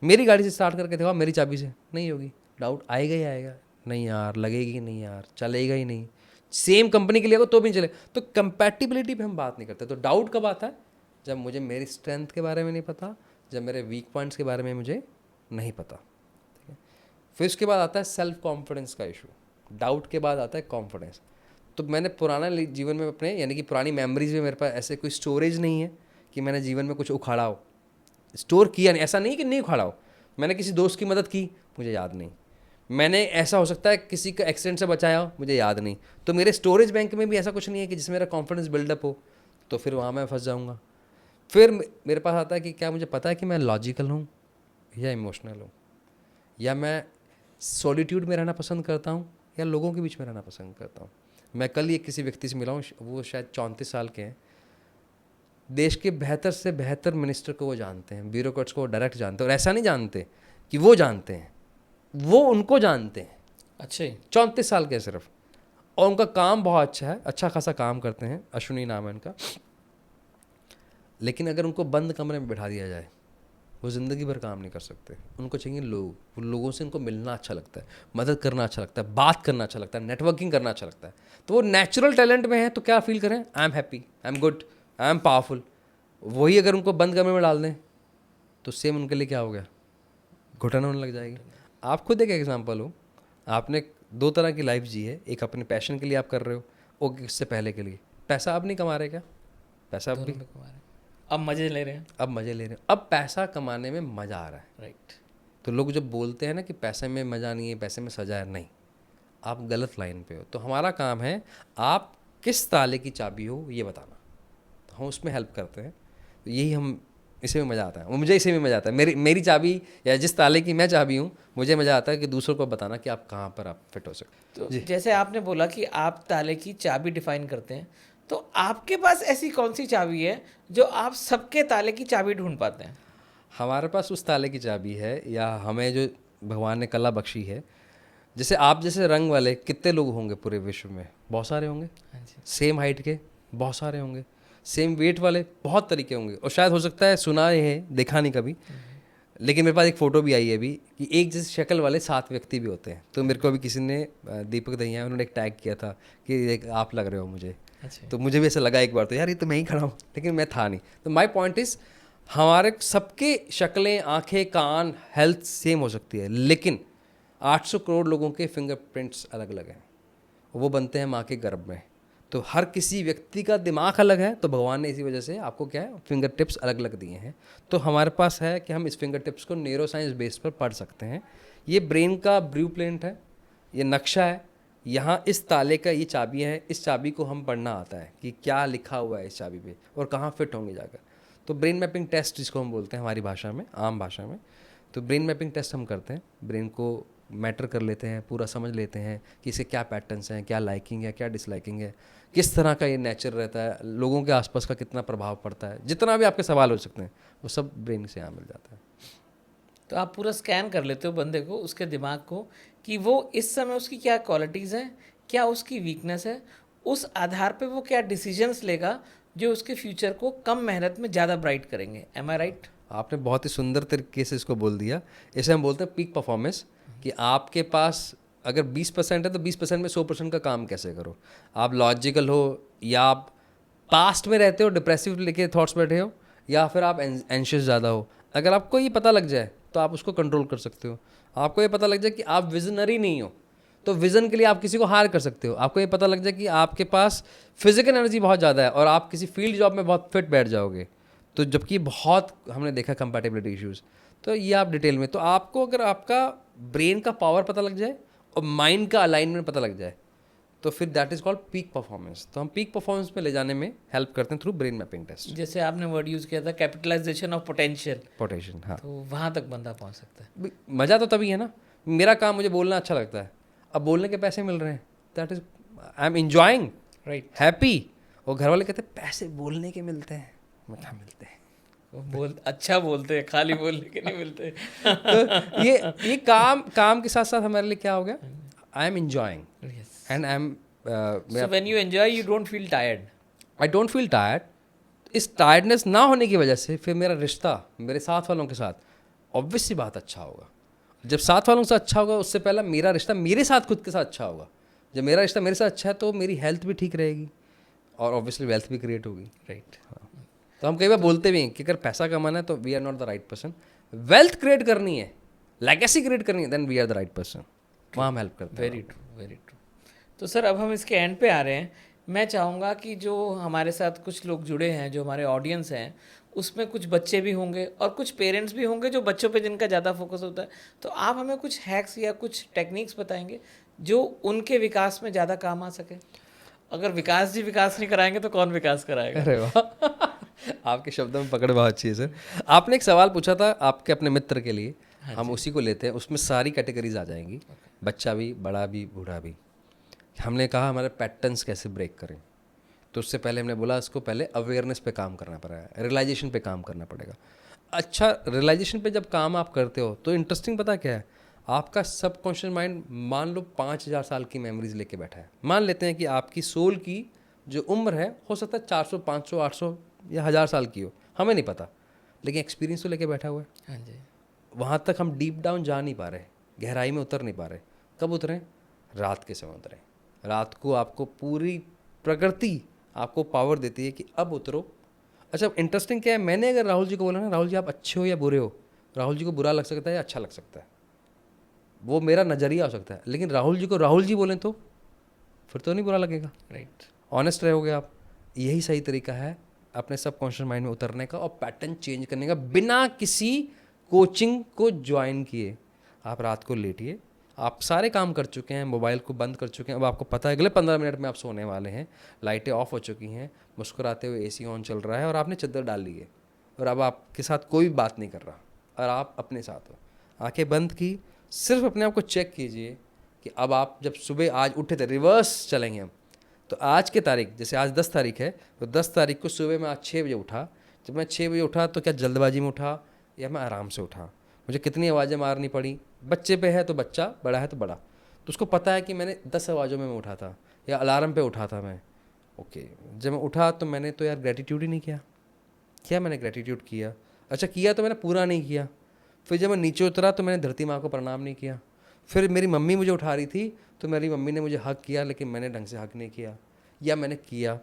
S1: मेरी गाड़ी से स्टार्ट करके देखो, मेरी चाबी से नहीं होगी, डाउट आएगा ही आएगा, नहीं यार लगेगी नहीं यार, चलेगा ही नहीं, सेम कंपनी के लिए हो तो भी नहीं चले। तो कंपैटिबिलिटी पे हम बात नहीं करते। तो डाउट कब आता है? जब मुझे मेरी स्ट्रेंथ के बारे में नहीं पता, जब मेरे वीक पॉइंट्स के बारे में मुझे नहीं पता, ठीक है। फिर उसके बाद आता है सेल्फ कॉन्फिडेंस का इशू। डाउट के बाद आता है कॉन्फिडेंस। तो मैंने पुराना जीवन में अपने, यानी कि पुरानी मेमोरीज में मेरे पास ऐसे कोई स्टोरेज नहीं है कि मैंने जीवन में कुछ उखाड़ा हो, स्टोर किया नहीं, ऐसा नहीं कि नहीं उखाड़ा हो। मैंने किसी दोस्त की मदद की, मुझे याद नहीं। मैंने, ऐसा हो सकता है किसी का एक्सीडेंट से बचाया हो, मुझे याद नहीं। तो मेरे स्टोरेज बैंक में भी ऐसा कुछ नहीं है कि जिसमें मेरा कॉन्फिडेंस बिल्डअप हो, तो फिर वहाँ मैं फंस जाऊँगा। फिर मेरे पास आता है कि क्या मुझे पता है कि मैं लॉजिकल हूँ या इमोशनल हूँ, या मैं सॉलिट्यूड में रहना पसंद करता हूँ या लोगों के बीच में रहना पसंद करता हूँ। मैं कल ही किसी व्यक्ति से मिला हूँ, वो शायद 34 साल के हैं, देश के बेहतर से बेहतर मिनिस्टर को वो जानते हैं, ब्यूरोक्रेट्स को वो डायरेक्ट जानते हैं, और ऐसा नहीं जानते कि वो जानते हैं, वो उनको जानते हैं।
S2: अच्छे
S1: 34 साल के सिर्फ, और उनका काम बहुत अच्छा है, अच्छा खासा काम करते हैं, अश्विनी नाम है उनका। लेकिन अगर उनको बंद कमरे में बिठा दिया जाए, वो ज़िंदगी भर काम नहीं कर सकते। उनको चाहिए लोग, वो लोगों से उनको मिलना अच्छा लगता है, मदद करना अच्छा लगता है, बात करना अच्छा लगता है, नेटवर्किंग करना अच्छा लगता है। तो वो नेचुरल टैलेंट में है, तो क्या फील करें, I am happy, I am good, I am powerful. वही अगर उनको बंद कमरे में डाल दें तो सेम उनके लिए क्या हो गया, घुटन होने लग जाएगी। आप खुद एक एग्जाम्पल हो, आपने 2 तरह की लाइफ जी है, एक अपने पैशन के लिए आप कर रहे हो, और इससे पहले के लिए। पैसा अब नहीं कमा रहे क्या? पैसा अब भी,
S2: अब मजे ले रहे हैं,
S1: अब मज़े ले रहे हैं, अब पैसा कमाने में मज़ा आ रहा है।
S2: राइट।
S1: तो लोग जब बोलते हैं ना कि पैसे में मज़ा नहीं है, पैसे में सजा है, नहीं, आप गलत लाइन पे हो। तो हमारा काम है आप किस ताले की चाबी हो ये बताना, तो हम उसमें हेल्प करते हैं। तो यही हम, इसे में मज़ा आता है, मुझे इसे में मज़ा आता है। मेरी चाबी या जिस ताले की मैं चाबी हूँ, मुझे मज़ा आता है कि दूसरों को बताना कि आप कहाँ पर आप फिट हो सकते।
S2: तो जैसे आपने बोला कि आप ताले की चाबी डिफाइन करते हैं, तो आपके पास ऐसी कौन सी चाबी है जो आप सबके ताले की चाबी ढूंढ पाते हैं?
S1: हमारे पास उस ताले की चाबी है, या हमें जो भगवान ने कला बख्शी है, जैसे आप जैसे रंग वाले कितने लोग होंगे पूरे विश्व में? बहुत सारे होंगे।
S2: हाँ जी।
S1: सेम हाइट के बहुत सारे होंगे, सेम वेट वाले बहुत तरीके होंगे, और शायद हो सकता है सुना है, देखा नहीं कभी, लेकिन मेरे पास एक फ़ोटो भी आई है अभी कि एक जैसी शक्ल वाले 7 व्यक्ति भी होते हैं। तो मेरे को अभी किसी ने दीपक दहिया उन्होंने एक टैग किया था कि आप लग रहे हो मुझे,
S2: अच्छा।
S1: तो मुझे भी ऐसा लगा एक बार, तो यार ये तो मैं ही खड़ा हूँ, लेकिन मैं था नहीं। तो माय पॉइंट इज़, हमारे सबके शक्लें, आंखें, कान, हेल्थ सेम हो सकती है, लेकिन 800 करोड़ लोगों के फिंगरप्रिंट्स अलग अलग हैं, वो बनते हैं माँ के गर्भ में। तो हर किसी व्यक्ति का दिमाग अलग है, तो भगवान ने इसी वजह से आपको क्या है, फिंगर टिप्स अलग अलग दिए हैं। तो हमारे पास है कि हम इस फिंगर टिप्स को न्यूरो साइंस बेस पर पढ़ सकते हैं। ये ब्रेन का ब्लू प्रिंट है, ये नक्शा है, यहाँ इस ताले का ये चाबी है, इस चाबी को हम पढ़ना आता है कि क्या लिखा हुआ है इस चाबी पे और कहाँ फिट होंगे जाकर। तो ब्रेन मैपिंग टेस्ट जिसको हम बोलते हैं हमारी भाषा में, आम भाषा में, तो ब्रेन मैपिंग टेस्ट हम करते हैं। ब्रेन को मैटर कर लेते हैं, पूरा समझ लेते हैं कि इसके क्या पैटर्न्स हैं, क्या लाइकिंग है, क्या डिसलाइकिंग है, किस तरह का ये नेचर रहता है, लोगों के आसपास का कितना प्रभाव पड़ता है, जितना भी आपके सवाल हो सकते हैं वो सब ब्रेन से यहाँ मिल जाता है।
S2: तो आप पूरा स्कैन कर लेते हो बंदे को, उसके दिमाग को, कि वो इस समय उसकी क्या क्वालिटीज़ हैं, क्या उसकी वीकनेस है, उस आधार पे वो क्या डिसीजंस लेगा जो उसके फ्यूचर को कम मेहनत में ज़्यादा ब्राइट करेंगे। एम आई राइट?
S1: आपने बहुत ही सुंदर तरीके से इसको बोल दिया। इसे हम बोलते हैं पीक परफॉर्मेंस, कि आपके पास अगर 20% है तो 20% में 100% का काम कैसे करो। आप लॉजिकल हो, या आप पास्ट में रहते हो, डिप्रेसिव लेके थॉट्स बैठे हो, या फिर आप एंशियस ज़्यादा हो। अगर आपको ये पता लग जाए तो आप उसको कंट्रोल कर सकते हो। आपको ये पता लग जाए कि आप विजनरी नहीं हो, तो विज़न के लिए आप किसी को हायर कर सकते हो। आपको ये पता लग जाए कि आपके पास फिजिकल एनर्जी बहुत ज़्यादा है और आप किसी फील्ड जॉब में बहुत फिट बैठ जाओगे, तो जबकि बहुत हमने देखा कंपैटिबिलिटी इश्यूज़। तो ये आप डिटेल में, तो आपको अगर आपका ब्रेन का पावर पता लग जाए और माइंड का अलाइनमेंट पता लग जाए, तो फिर that is called peak performance. तो हम पीक परफॉर्मेंस में ले जाने में हेल्प करते हैं थ्रू ब्रेन मैपिंग टेस्ट।
S2: जैसे आपने वर्ड यूज़ किया था कैपिटलाइजेशन ऑफ पोटेंशियल,
S1: पोटेंशियल, हाँ।
S2: तो वहाँ तक बंदा पहुँच सकता है।
S1: मज़ा तो तभी है ना, मेरा काम मुझे बोलना अच्छा लगता है, अब बोलने के पैसे मिल रहे हैं, that is I am enjoying,
S2: right.
S1: Happy. और घर वाले कहते हैं पैसे बोलने के मिलते हैं, मैं क्या मिलते हैं।
S2: अच्छा बोलते हैं, खाली बोलने के नहीं मिलते।
S1: तो ये काम के साथ साथ हमारे लिए क्या हो गया, I am enjoying and I am
S2: so when you enjoy you don't feel tired.
S1: I don't feel tired. इस टायर्डनेस ना होने की वजह से फिर मेरा रिश्ता मेरे साथ वालों के साथ ऑब्वियस सी बात अच्छा होगा। जब साथ वालों के साथ अच्छा होगा, उससे पहला मेरा रिश्ता मेरे साथ खुद के साथ अच्छा होगा। जब मेरा रिश्ता मेरे साथ अच्छा है तो मेरी हेल्थ भी ठीक रहेगी और ऑब्वियसली वेल्थ भी क्रिएट होगी, राइट। तो हम कई बार बोलते भी हैं कि अगर पैसा कमाना है तो we are not the right person. Wealth create करनी है, लेगेसी क्रिएट करनी है, then we are the right person. वहाँ हम हेल्प करते हैं।
S2: Very true, very true. तो सर अब हम इसके एंड पे आ रहे हैं। मैं चाहूँगा कि जो हमारे साथ कुछ लोग जुड़े हैं, जो हमारे ऑडियंस हैं, उसमें कुछ बच्चे भी होंगे और कुछ पेरेंट्स भी होंगे जो बच्चों पे जिनका ज़्यादा फोकस होता है। तो आप हमें कुछ हैक्स या कुछ टेक्निक्स बताएंगे जो उनके विकास में ज़्यादा काम आ सके। अगर विकास जी विकास नहीं कराएंगे तो कौन विकास कराएगा?
S1: अरे वाह आपके शब्दों में पकड़ बहुत अच्छी है सर। आपने एक सवाल पूछा था आपके अपने मित्र के लिए, हम उसी को लेते हैं। उसमें सारी कैटेगरीज आ जाएंगी, बच्चा भी, बड़ा भी, बूढ़ा भी। हमने कहा हमारे पैटर्न्स कैसे ब्रेक करें, तो उससे पहले हमने बोला इसको पहले अवेयरनेस पे काम करना पड़ेगा, रियलाइजेशन पे काम करना पड़ेगा। अच्छा, रियलाइजेशन पे जब काम आप करते हो तो इंटरेस्टिंग पता क्या है, आपका सबकॉन्शियस माइंड मान लो 5000 साल की मेमोरीज लेके बैठा है। मान लेते हैं कि आपकी सोल की जो उम्र है हो सकता है 400, 500, 800 या 1000 साल की हो, हमें नहीं पता, लेकिन एक्सपीरियंस तो लेके बैठा हुआ है।
S2: हाँ जी।
S1: वहाँ तक हम डीप डाउन जा नहीं पा रहे, गहराई में उतर नहीं पा रहे। कब उतरें? रात के समय उतरें। रात को आपको पूरी प्रकृति आपको पावर देती है कि अब उतरो। अच्छा, इंटरेस्टिंग क्या है, मैंने अगर राहुल जी को बोला ना, राहुल जी आप अच्छे हो या बुरे हो, राहुल जी को बुरा लग सकता है या अच्छा लग सकता है, वो मेरा नज़रिया हो सकता है, लेकिन राहुल जी को राहुल जी बोलें तो फिर तो नहीं बुरा लगेगा,
S2: राइट।
S1: ऑनेस्ट रहोगे आप। यही सही तरीका है अपने सबकॉन्शियस माइंड में उतरने का और पैटर्न चेंज करने का, बिना किसी कोचिंग को ज्वाइन किए। आप रात को लेटिए, आप सारे काम कर चुके हैं, मोबाइल को बंद कर चुके हैं, अब आपको पता है अगले 15 मिनट में आप सोने वाले हैं, लाइटें ऑफ हो चुकी हैं, मुस्कुराते हुए एसी ऑन चल रहा है और आपने चादर डाल ली है और अब आपके साथ कोई भी बात नहीं कर रहा और आप अपने साथ हो। आंखें बंद की, सिर्फ अपने आप को चेक कीजिए कि अब आप जब सुबह आज उठे थे, रिवर्स चलेंगे हम, तो आज के तारीख, जैसे आज 10 तारीख है, तो 10 तारीख को सुबह मैं आज 6 बजे उठा। जब मैं 6 बजे उठा तो क्या जल्दबाजी में उठा, या मैं आराम से उठा, मुझे कितनी आवाज़ें मारनी पड़ी, बच्चे पे है तो बच्चा, बड़ा है तो बड़ा, तो उसको पता है कि मैंने 10 आवाज़ों में मैं उठा था या अलार्म पे उठा था मैं। ओके, जब मैं उठा तो मैंने तो यार ग्रेटिट्यूड ही नहीं किया। क्या मैंने ग्रेटिट्यूड किया? अच्छा किया तो मैंने पूरा नहीं किया। फिर जब मैं नीचे उतरा तो मैंने धरती माँ को प्रणाम नहीं किया। फिर मेरी मम्मी मुझे उठा रही थी तो मेरी मम्मी ने मुझे हक किया, लेकिन मैंने ढंग से हक नहीं किया, या मैंने किया।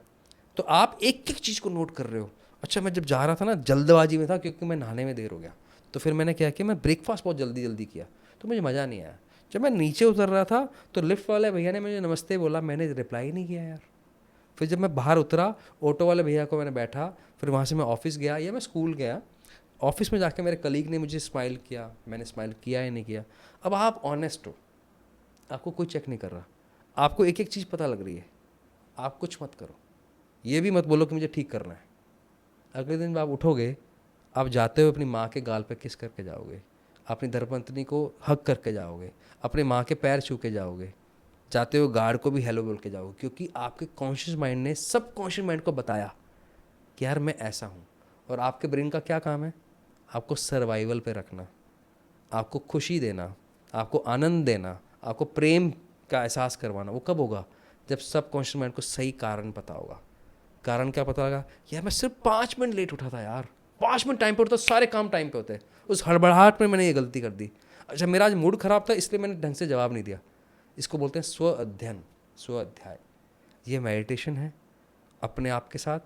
S1: तो आप एक एक चीज़ को नोट कर रहे हो। अच्छा मैं जब जा रहा था ना, जल्दबाजी में था क्योंकि मैं नहाने में देर हो गया, तो फिर मैंने क्या किया, मैं ब्रेकफास्ट बहुत जल्दी जल्दी किया, तो मुझे मज़ा नहीं आया। जब मैं नीचे उतर रहा था तो लिफ्ट वाले भैया ने मुझे नमस्ते बोला, मैंने रिप्लाई नहीं किया यार। फिर जब मैं बाहर उतरा, ऑटो वाले भैया को मैंने बैठा, फिर वहाँ से मैं ऑफिस गया या मैं स्कूल गया, ऑफिस में जाके मेरे कलीग ने मुझे स्माइल किया, मैंने स्माइल किया या नहीं किया। अब आप ऑनेस्ट हो, आपको कोई चेक नहीं कर रहा, आपको एक एक चीज़ पता लग रही है, आप कुछ मत करो, ये भी मत बोलो कि मुझे ठीक करना है। अगले दिन आप उठोगे, आप जाते हुए अपनी माँ के गाल पे किस करके जाओगे, अपनी धर्मपत्नी को हक करके जाओगे, अपनी माँ के पैर छू के जाओगे, जाते हुए गार्ड को भी हेलो बोल के जाओगे, क्योंकि आपके कॉन्शियस माइंड ने सब कॉन्शियस माइंड को बताया कि यार मैं ऐसा हूँ। और आपके ब्रेन का क्या काम है? आपको सर्वाइवल पे रखना, आपको खुशी देना, आपको आनंद देना, आपको प्रेम का एहसास करवाना। वो कब होगा? जब सब कॉन्शियस माइंड को सही कारण पता होगा। कारण क्या पता लगा? यार मैं सिर्फ 5 मिनट लेट उठा था यार, 5 मिनट टाइम पे उठता, सारे काम टाइम पे होते हैं, उस हड़बड़ाहट में मैंने ये गलती कर दी। अच्छा मेरा आज मूड खराब था इसलिए मैंने ढंग से जवाब नहीं दिया। इसको बोलते हैं स्व अध्ययन, स्व अध्याय। ये मेडिटेशन है, अपने आप के साथ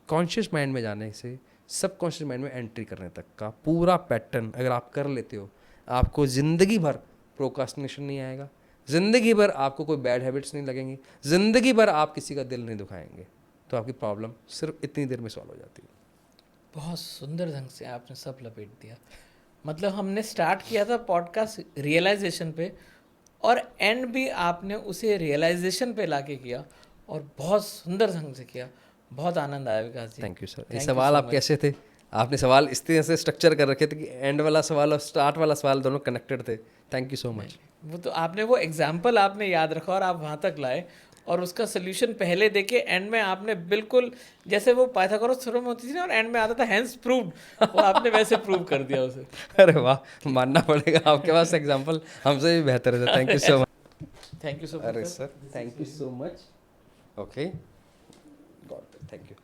S1: कॉन्शियस माइंड में जाने से सब कॉन्शियस माइंड में एंट्री करने तक का पूरा पैटर्न अगर आप कर लेते हो, आपको ज़िंदगी भर प्रोकास्टिनेशन नहीं आएगा, ज़िंदगी भर आपको कोई बैड हैबिट्स नहीं लगेंगी, ज़िंदगी भर आप किसी का दिल नहीं दुखाएंगे, तो आपकी प्रॉब्लम सिर्फ इतनी देर में सॉल्व हो जाती है।
S2: बहुत सुंदर ढंग से आपने सब लपेट दिया। मतलब हमने स्टार्ट किया था पॉडकास्ट रियलाइजेशन पे, और एंड भी आपने उसे रियलाइजेशन पे लाके किया, और बहुत सुंदर ढंग से किया। बहुत आनंद आया Vikas ji.
S1: Thank you sir. ये
S2: Thank you
S1: सवाल
S2: so
S1: आप
S2: much.
S1: कैसे थे? आपने सवाल इस तरह से स्ट्रक्चर कर रखे थे कि एंड वाला सवाल और स्टार्ट वाला सवाल दोनों कनेक्टेड थे। Thank you so much.
S2: वो तो आपने वो एग्जाम्पल आपने याद रखा और आप वहाँ तक लाए, और उसका सोल्यूशन पहले देके एंड में आपने बिल्कुल जैसे वो पाइथागोरस थ्योरम होती थी ना, और एंड में आता था हेंस प्रूव्ड, वो आपने वैसे प्रूव कर दिया उसे।
S1: अरे वाह, मानना पड़ेगा, आपके पास एग्जाम्पल हमसे भी बेहतर है। Thank you so much.
S2: Thank you so much
S1: अरे sir, thank you so much. Okay, God, thank you.